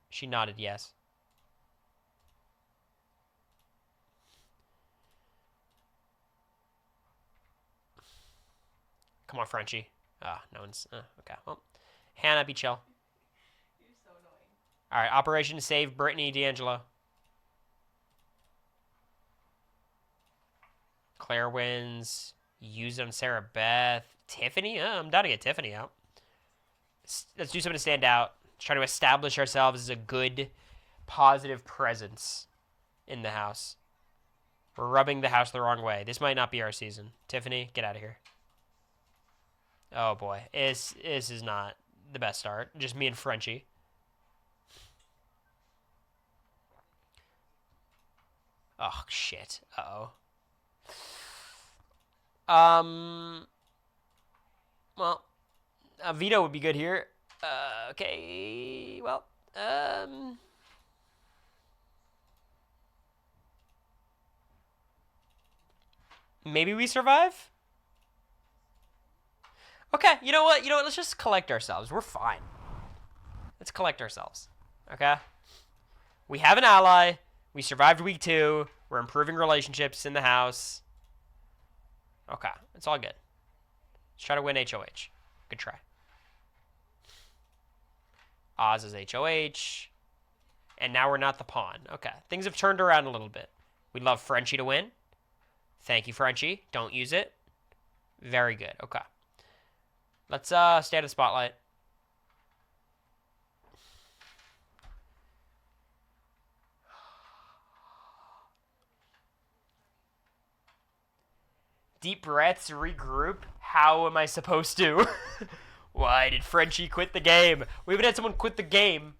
She nodded yes. Come on, Frenchie. Ah, no one's... okay, well. Hannah, be chill.
You're so annoying.
All right, Operation Save Brittany D'Angelo. Claire wins. Use on Sarah Beth. Tiffany? I'm down to get Tiffany out. Let's do something to stand out. Let's try to establish ourselves as a good, positive presence in the house. We're rubbing the house the wrong way. This might not be our season. Tiffany, get out of here. Oh, boy. This is not the best start. Just me and Frenchie. Oh, shit. Uh-oh. Well, a veto would be good here. Okay, well, maybe we survive? Okay, you know what? Let's just collect ourselves. We're fine. Let's collect ourselves. Okay? We have an ally. We survived week 2. We're improving relationships in the house. Okay, it's all good. Let's try to win HOH. Good try. Oz is HOH. And now we're not the pawn. Okay, things have turned around a little bit. We'd love Frenchie to win. Thank you, Frenchie. Don't use it. Very good. Okay. Let's stay at the spotlight. Deep breaths, regroup. How am I supposed to? Why did Frenchie quit the game? We haven't had someone quit the game.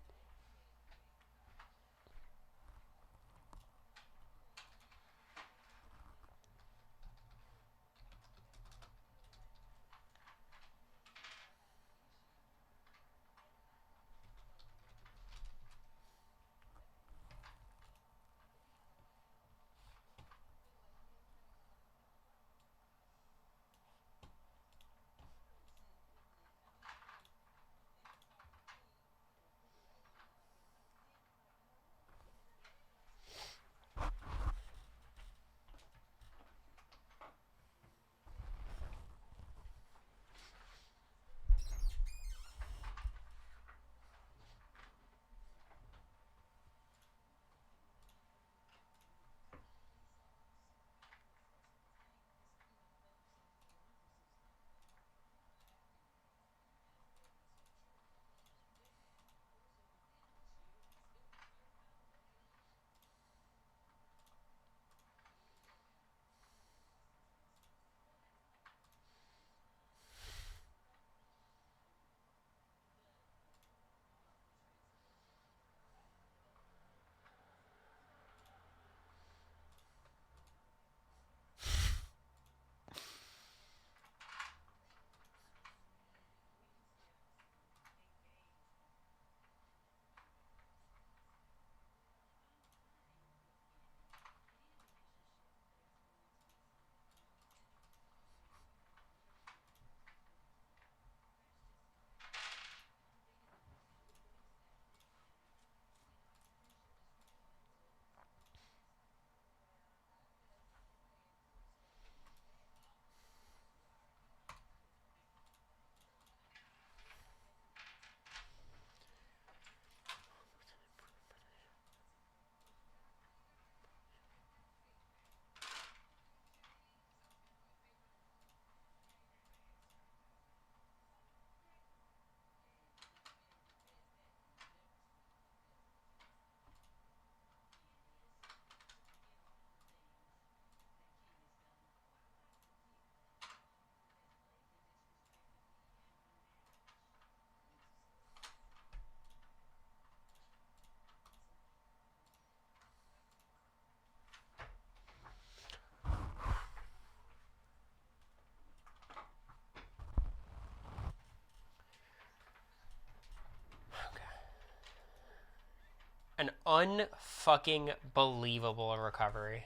An unfucking believable recovery.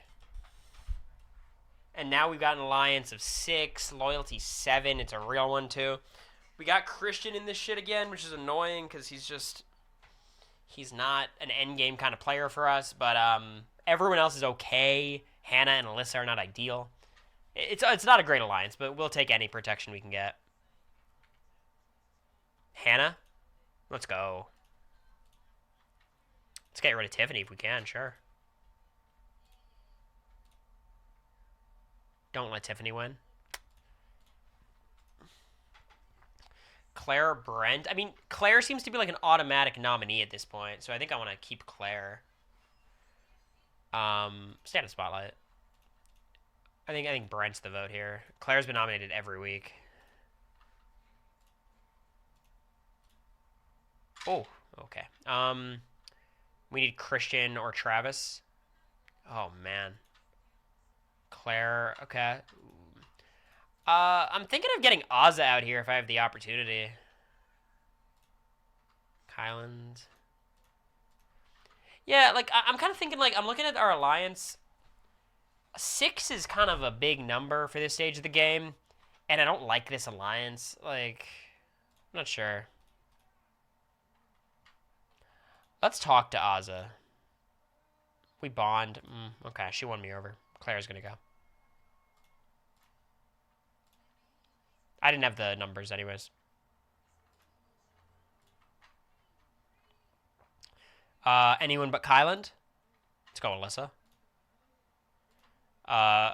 And now we've got an alliance of 6, loyalty 7. It's a real one, too. We got Christian in this shit again, which is annoying because he's not an endgame kind of player for us. But everyone else is okay. Hannah and Alyssa are not ideal. It's not a great alliance, but we'll take any protection we can get. Hannah? Let's go. Let's get rid of Tiffany if we can, sure. Don't let Tiffany win. Claire Brent. I mean, Claire seems to be like an automatic nominee at this point, so I think I want to keep Claire. Stay out of spotlight. I think Brent's the vote here. Claire's been nominated every week. Oh, okay. We need Christian or Travis. Oh man. Claire, okay. I'm thinking of getting Ozza out here if I have the opportunity. Kyland. Yeah, like, I'm kind of thinking, like, I'm looking at our alliance. 6 is kind of a big number for this stage of the game, and I don't like this alliance. Like, I'm not sure. Let's talk to Ozza. We bond. Okay, she won me over. Claire's gonna go. I didn't have the numbers anyways. Anyone but Kyland? Let's go, Alyssa.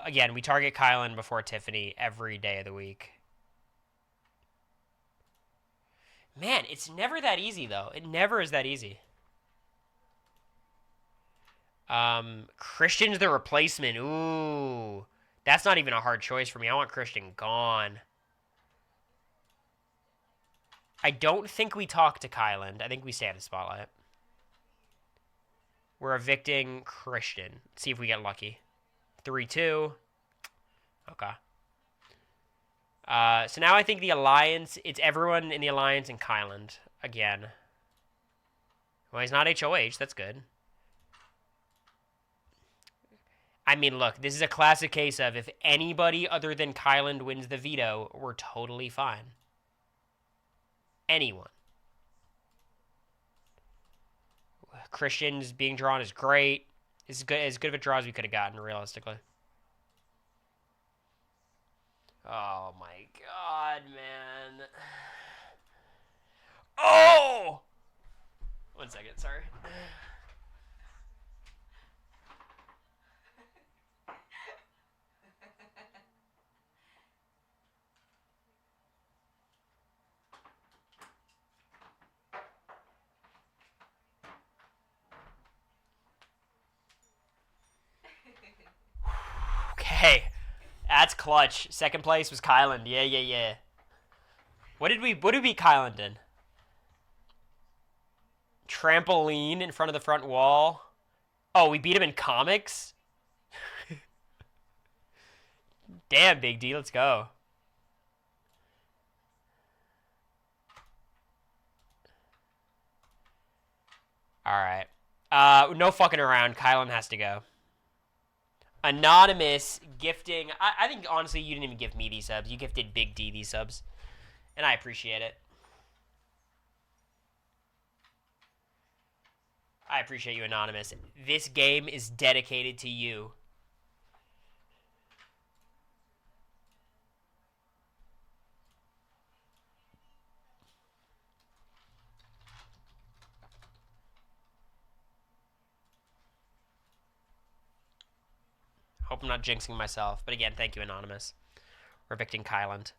Again, we target Kyland before Tiffany every day of the week. Man, it's never that easy, though. It never is that easy. Christian's the replacement. Ooh. That's not even a hard choice for me. I want Christian gone. I don't think we talk to Kyland. I think we stay out of the spotlight. We're evicting Christian. Let's see if we get lucky. 3-2. Okay. So now I think the alliance, it's everyone in the alliance and Kyland again. Well, he's not HOH. That's good. I mean, look, this is a classic case of if anybody other than Kyland wins the veto, we're totally fine. Anyone. Christian's being drawn is great. It's as good of a draw as we could have gotten, realistically. Oh, my God, man. Oh! 1 second, sorry. Okay. That's clutch. Second place was Kyland. Yeah. What did we beat Kyland in? Trampoline in front of the front wall. Oh, we beat him in comics? Damn, Big D, let's go. Alright. No fucking around. Kylan has to go. Anonymous gifting. I think, honestly, you didn't even give me these subs. You gifted Big D these subs. And I appreciate it. I appreciate you, Anonymous. This game is dedicated to you. Hope I'm not jinxing myself. But again, thank you, Anonymous. We're evicting Kyland.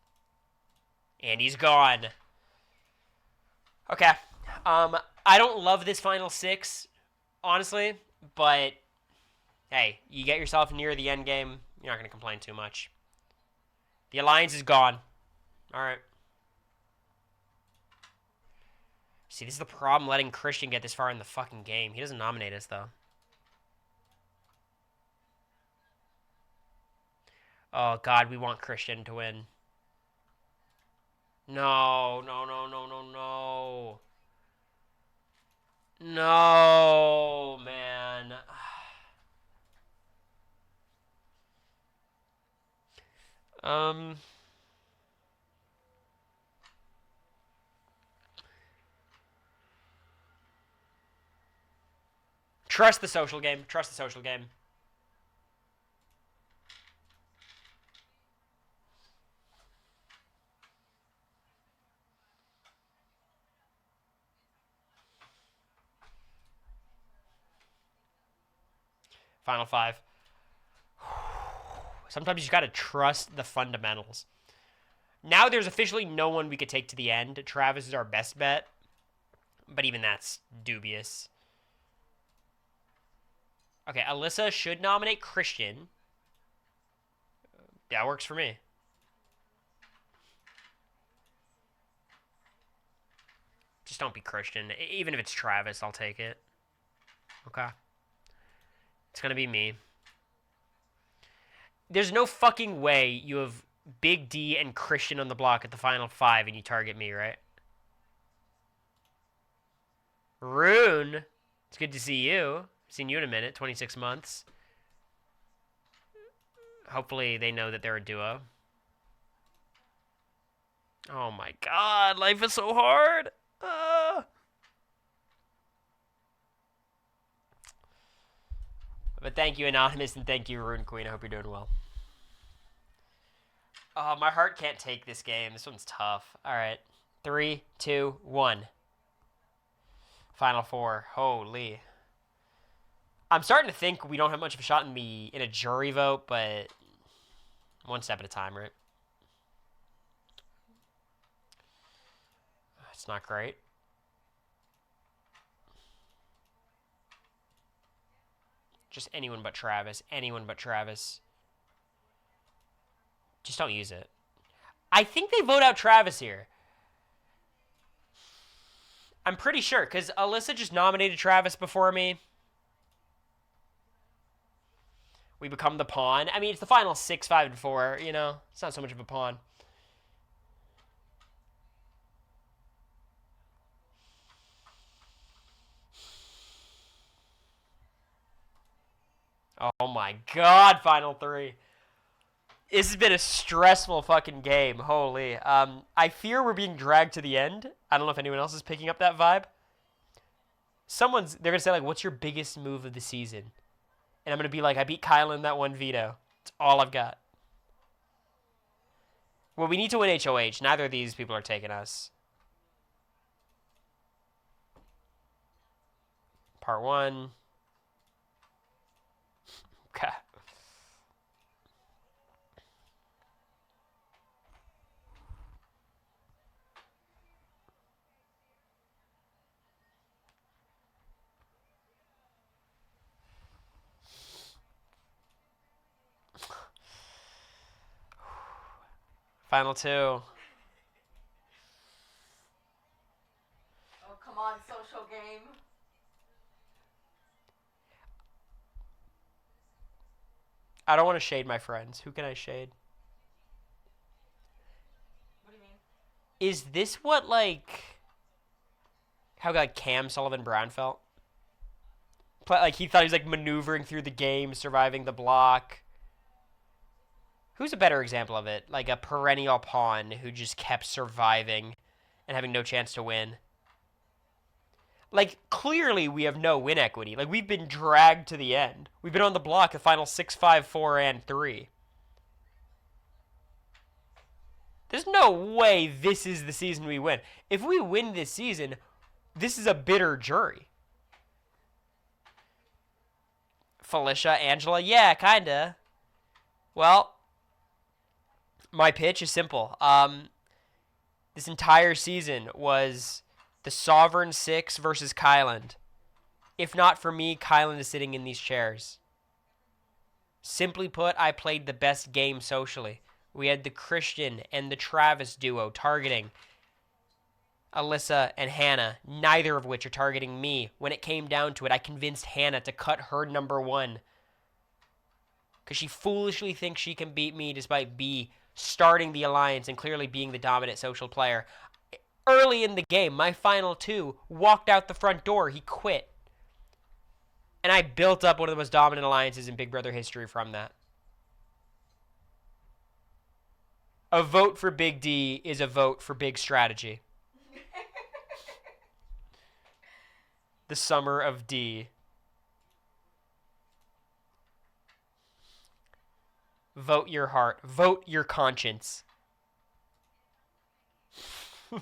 And he's gone. Okay. I don't love this final 6, honestly. But, hey, you get yourself near the end game. You're not going to complain too much. The alliance is gone. Alright. See, this is the problem letting Christian get this far in the fucking game. He doesn't nominate us, though. Oh, God, we want Christian to win. No. No, man. Um, trust the social game. Trust the social game. Final five. Sometimes you gotta trust the fundamentals. Now there's officially no one we could take to the end. Travis is our best bet, but even that's dubious. Okay, Alyssa should nominate Christian. That works for me. Just don't be Christian. Even if it's Travis, I'll take it. Okay. It's gonna be me. There's no fucking way you have Big D and Christian on the block at the final five and you target me, right? Rune, it's good to see you. Seen you in a minute, 26 months. Hopefully they know that they're a duo. Oh my god, life is so hard. But thank you, Anonymous, and thank you, Rune Queen. I hope you're doing well. Oh, my heart can't take this game. This one's tough. All right. 3, 2, 1. Final four. Holy. I'm starting to think we don't have much of a shot in a jury vote, but one step at a time, right? It's not great. Just anyone but Travis. Anyone but Travis. Just don't use it. I think they vote out Travis here. I'm pretty sure, because Alyssa just nominated Travis before me. We become the pawn. I mean, it's the final 6, 5, and 4, you know? It's not so much of a pawn. Oh my god, final 3. This has been a stressful fucking game. Holy. I fear we're being dragged to the end. I don't know if anyone else is picking up that vibe. They're going to say, like, what's your biggest move of the season? And I'm going to be like, I beat Kyle in that one veto. It's all I've got. Well, we need to win HOH. Neither of these people are taking us. Part 1. Okay. Final 2.
Oh, come on, social game.
I don't want to shade my friends. Who can I shade?
What do you mean?
Is this what, like, how, like, Cam Sullivan Brown felt? Like, he thought he was, like, maneuvering through the game, surviving the block. Who's a better example of it? Like a perennial pawn who just kept surviving and having no chance to win. Like, clearly we have no win equity. Like, we've been dragged to the end. We've been on the block the final 6, 5, 4, and 3. There's no way this is the season we win. If we win this season, this is a bitter jury. Felicia, Angela, yeah, kinda. Well, my pitch is simple. This entire season was the Sovereign 6 versus Kyland. If not for me, Kyland is sitting in these chairs. Simply put, I played the best game socially. We had the Christian and the Travis duo targeting Alyssa and Hannah, neither of which are targeting me. When it came down to it, I convinced Hannah to cut her number 1. Because she foolishly thinks she can beat me despite B starting the alliance and clearly being the dominant social player. Early in the game, my final two, walked out the front door. He quit. And I built up one of the most dominant alliances in Big Brother history from that. A vote for Big D is a vote for big strategy. The summer of D. Vote your heart. Vote your conscience.
No.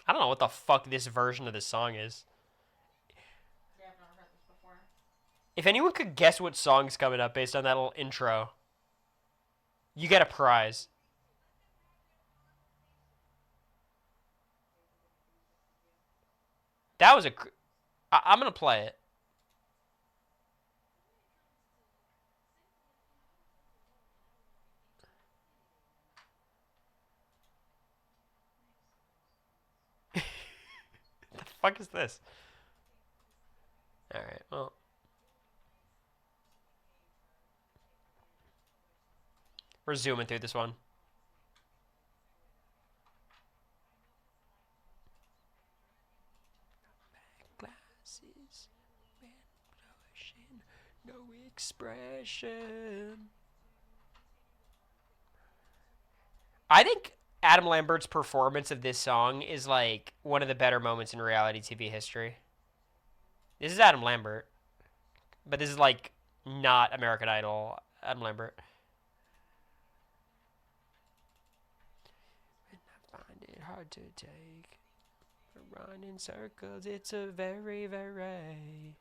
I don't know what the fuck this version of this song is.
Yeah, I've never heard this before.
If anyone could guess what song's coming up based on that little intro, you get a prize. That was a. I'm gonna play it. The fuck is this? All right. Well, we're zooming through this one. Glasses, no expression. I think Adam Lambert's performance of this song is like one of the better moments in reality TV history. This is Adam Lambert, but this is like not American Idol Adam Lambert. I find it hard to take. Run in circles, it's a very, very.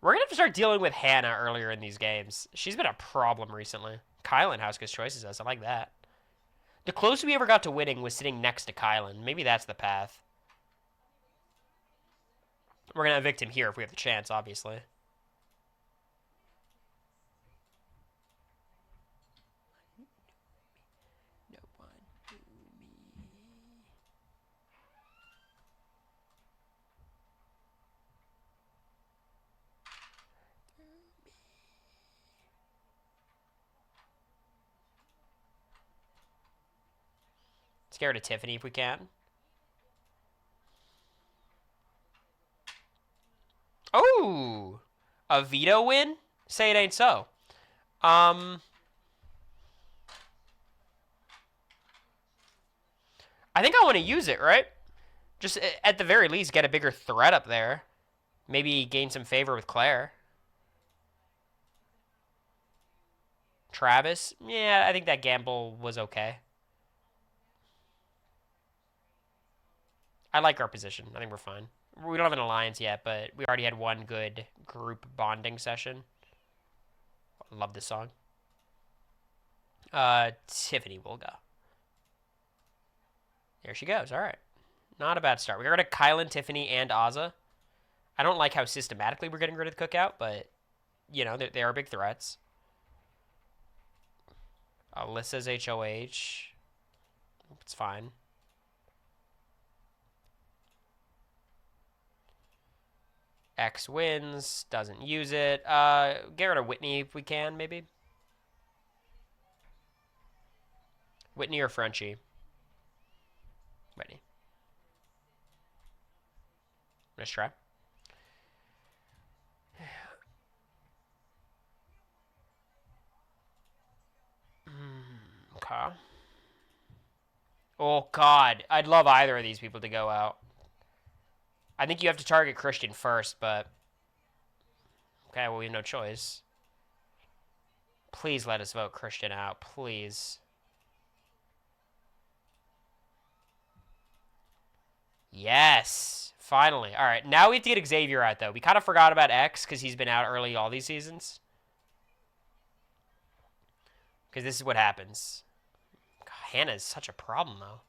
We're gonna have to start dealing with Hannah earlier in these games. She's been a problem recently. Kylan House's choices us. I like that. The closest we ever got to winning was sitting next to Kylan. Maybe that's the path. We're gonna evict him here if we have the chance, obviously. No one knew me. Scared of Tiffany if we can. Oh, a veto win? Say it ain't so. I think I want to use it, right? Just at the very least, get a bigger threat up there. Maybe gain some favor with Claire. Travis? Yeah, I think that gamble was okay. I like our position. I think we're fine. We don't have an alliance yet, but we already had one good group bonding session. Love this song. Tiffany will go. There she goes. All right. Not a bad start. We got rid of Kylan, Tiffany, and Azza. I don't like how systematically we're getting rid of the cookout, but, you know, they are big threats. Alyssa's HOH. It's fine. X wins. Doesn't use it. Get rid of Whitney if we can, maybe. Whitney or Frenchie? Whitney. Let's try. Okay. Oh, God. I'd love either of these people to go out. I think you have to target Christian first, but Okay, well, we have no choice. Please let us vote Christian out. Please. Yes. Finally. All right, now we have to get Xavier out, though. We kind of forgot about X because he's been out early all these seasons. Because this is what happens. God, Hannah is such a problem, though.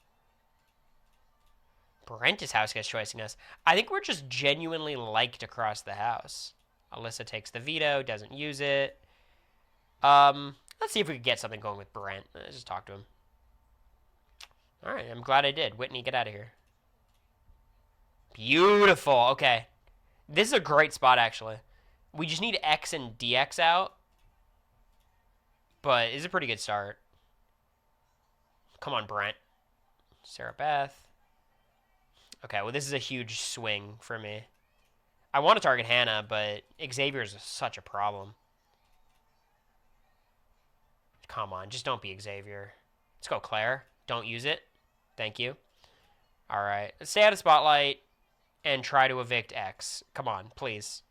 Brent is house guest choicing us. I think we're just genuinely liked across the house. Alyssa takes the veto, doesn't use it. Let's see if we can get something going with Brent. Let's just talk to him. All right, I'm glad I did. Whitney, get out of here. Beautiful. Okay. This is a great spot, actually. We just need X and DX out. But it's a pretty good start. Come on, Brent. Sarah Beth. Okay, well, this is a huge swing for me. I want to target Hannah, but Xavier is such a problem. Come on, just don't be Xavier. Let's go, Claire. Don't use it. Thank you. All right, let's stay out of spotlight and try to evict X. Come on, please.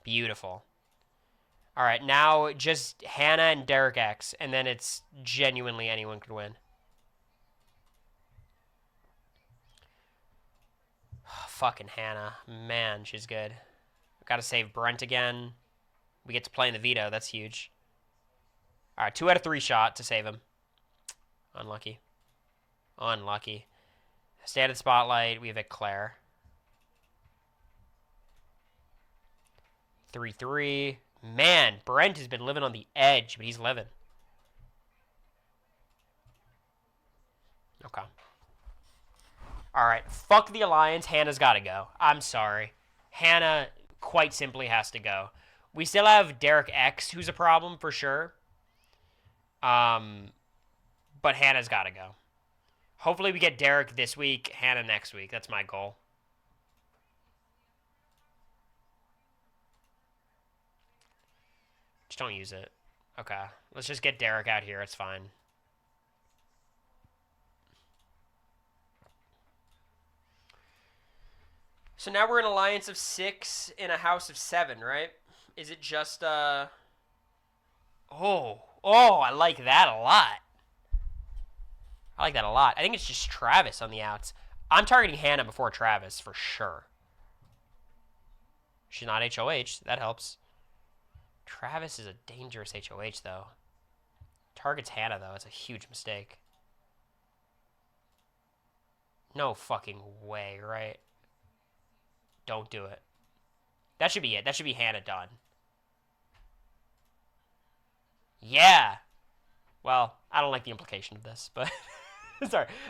Beautiful. All right, now just Hannah and Derek X, and then it's genuinely anyone could win. Fucking Hannah. Man, she's good. Gotta save Brent again. We get to play in the veto. That's huge. All right, 2 out of 3 shot to save him. Unlucky. Unlucky. Stay out of the spotlight. We evict Claire. 3-3. Man, Brent has been living on the edge, but he's living. Okay. All right, fuck the alliance. Hannah's got to go. I'm sorry. Hannah quite simply has to go. We still have Derek X, who's a problem for sure. But Hannah's got to go. Hopefully we get Derek this week, Hannah next week. That's my goal. Just don't use it. Okay, let's just get Derek out here. It's fine. So now we're an alliance of 6 in a house of 7, right? Is it just, Oh, I like that a lot. I like that a lot. I think it's just Travis on the outs. I'm targeting Hannah before Travis, for sure. She's not HOH. That helps. Travis is a dangerous HOH, though. Targets Hannah, though. It's a huge mistake. No fucking way, right? Don't do it. That should be it. That should be Hannah done. Yeah. Well, I don't like the implication of this, but...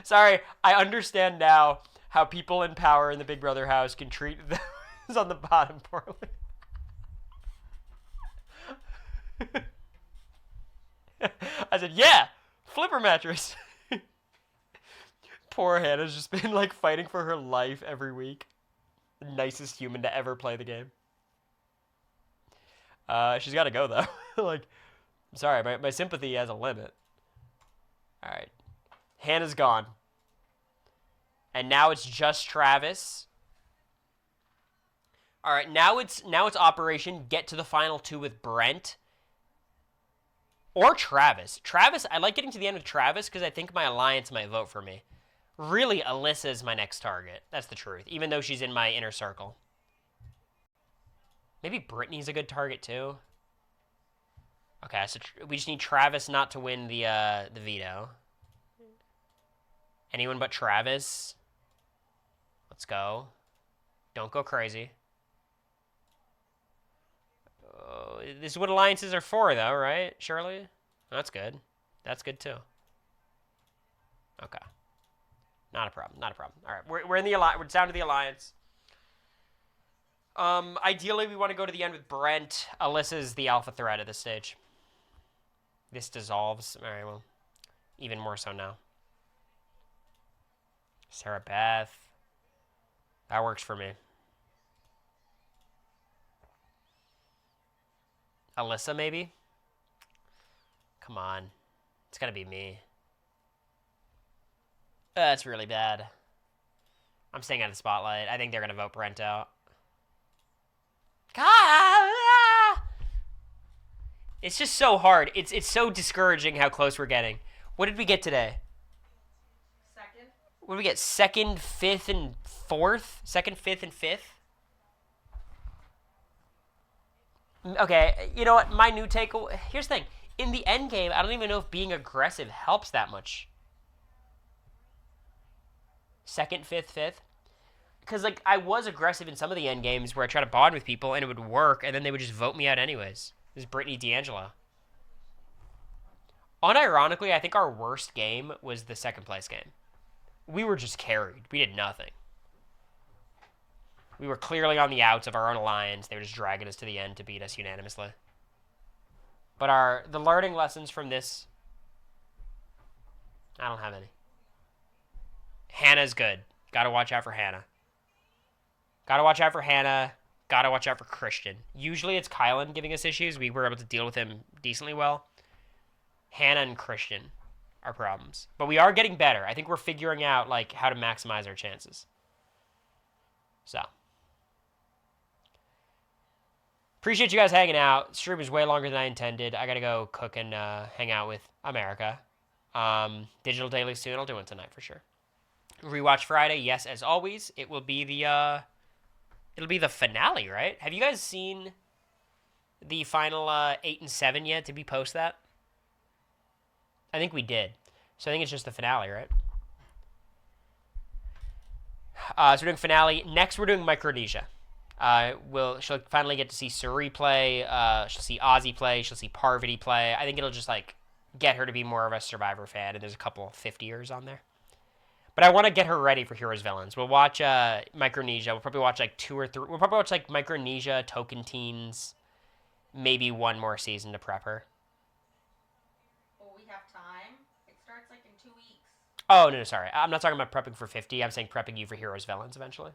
Sorry. I understand now how people in power in the Big Brother house can treat those on the bottom poorly. I said, yeah, flipper mattress. Poor Hannah's just been, like, fighting for her life every week. The nicest human to ever play the game. She's got to go, though. Like, I'm sorry, my sympathy has a limit. All right. Hannah's gone. And now it's just Travis. All right, now it's Operation Get to the Final 2 with Brent. Or Travis. Travis, I like getting to the end with Travis because I think my alliance might vote for me. Really, Alyssa is my next target. That's the truth, even though she's in my inner circle. Maybe Brittany's a good target, too. Okay, so we just need Travis not to win the veto. Anyone but Travis. Let's go. Don't go crazy. This is what alliances are for, though, right? Surely? That's good. That's good, too. Okay. Not a problem. Not a problem. All right. We're in the alliance. We're down to the alliance. Ideally, we want to go to the end with Brent. Alyssa's the alpha threat at this stage. This dissolves. All right, well, even more so now. Sarah Beth. That works for me. Alyssa, maybe? Come on. It's got to be me. That's really bad. I'm staying out of the spotlight. I think they're going to vote Brent out. God! It's just so hard. It's so discouraging how close we're getting. What did we get today?
Second.
What did we get? Second, fifth, and fourth? Second, fifth, and fifth? Okay, you know what? My new take. Here's the thing. In the end game, I don't even know if being aggressive helps that much. Second, fifth, fifth. Because, like, I was aggressive in some of the end games where I try to bond with people and it would work, and then they would just vote me out anyways. This is Brittany D'Angelo. Unironically, I think our worst game was the second place game. We were just carried. We did nothing. We were clearly on the outs of our own alliance. They were just dragging us to the end to beat us unanimously. But the learning lessons from this, I don't have any. Hannah's good. Gotta watch out for Hannah. Gotta watch out for Hannah. Gotta watch out for Christian. Usually it's Kylan giving us issues. We were able to deal with him decently well. Hannah and Christian are problems. But we are getting better. I think we're figuring out like how to maximize our chances. So. Appreciate you guys hanging out. Stream is way longer than I intended. I gotta go cook and hang out with America. Digital Daily soon. I'll do one tonight for sure. Rewatch Friday. Yes, as always. It will be the finale, right? Have you guys seen the final 8 and 7 yet? Did we post that? I think we did. So I think it's just the finale, right? So we're doing finale. Next, we're doing Micronesia. She'll finally get to see Suri play. She'll see Ozzy play. She'll see Parvati play. I think it'll just like get her to be more of a Survivor fan. And there's a couple 50ers on there. But I want to get her ready for Heroes Villains. We'll watch Micronesia. We'll probably watch like 2 or 3. We'll probably watch like Micronesia, Token Teens, maybe one more season to prep her.
Well, we have time. It starts like in 2 weeks.
Oh, no, sorry. I'm not talking about prepping for 50. I'm saying prepping you for Heroes Villains eventually.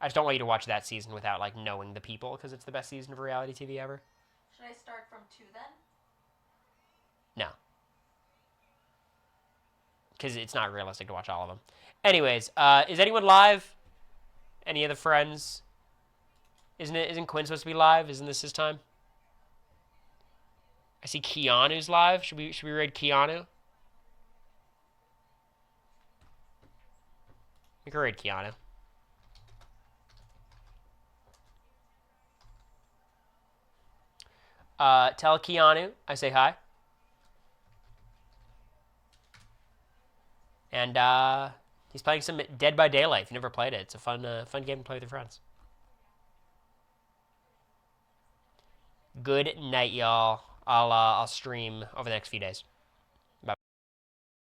I just don't want you to watch that season without like knowing the people because it's the best season of reality TV ever.
Should I start from 2 then?
No. Because it's not realistic to watch all of them. Anyways, is anyone live? Any of the friends? Isn't Quinn supposed to be live? Isn't this his time? I see Keanu's live. Should we raid Keanu? We can raid Keanu. Tell Keanu I say hi. And he's playing some Dead by Daylight. If you never played it, it's a fun game to play with your friends. Good night, y'all. I'll stream over the next few days.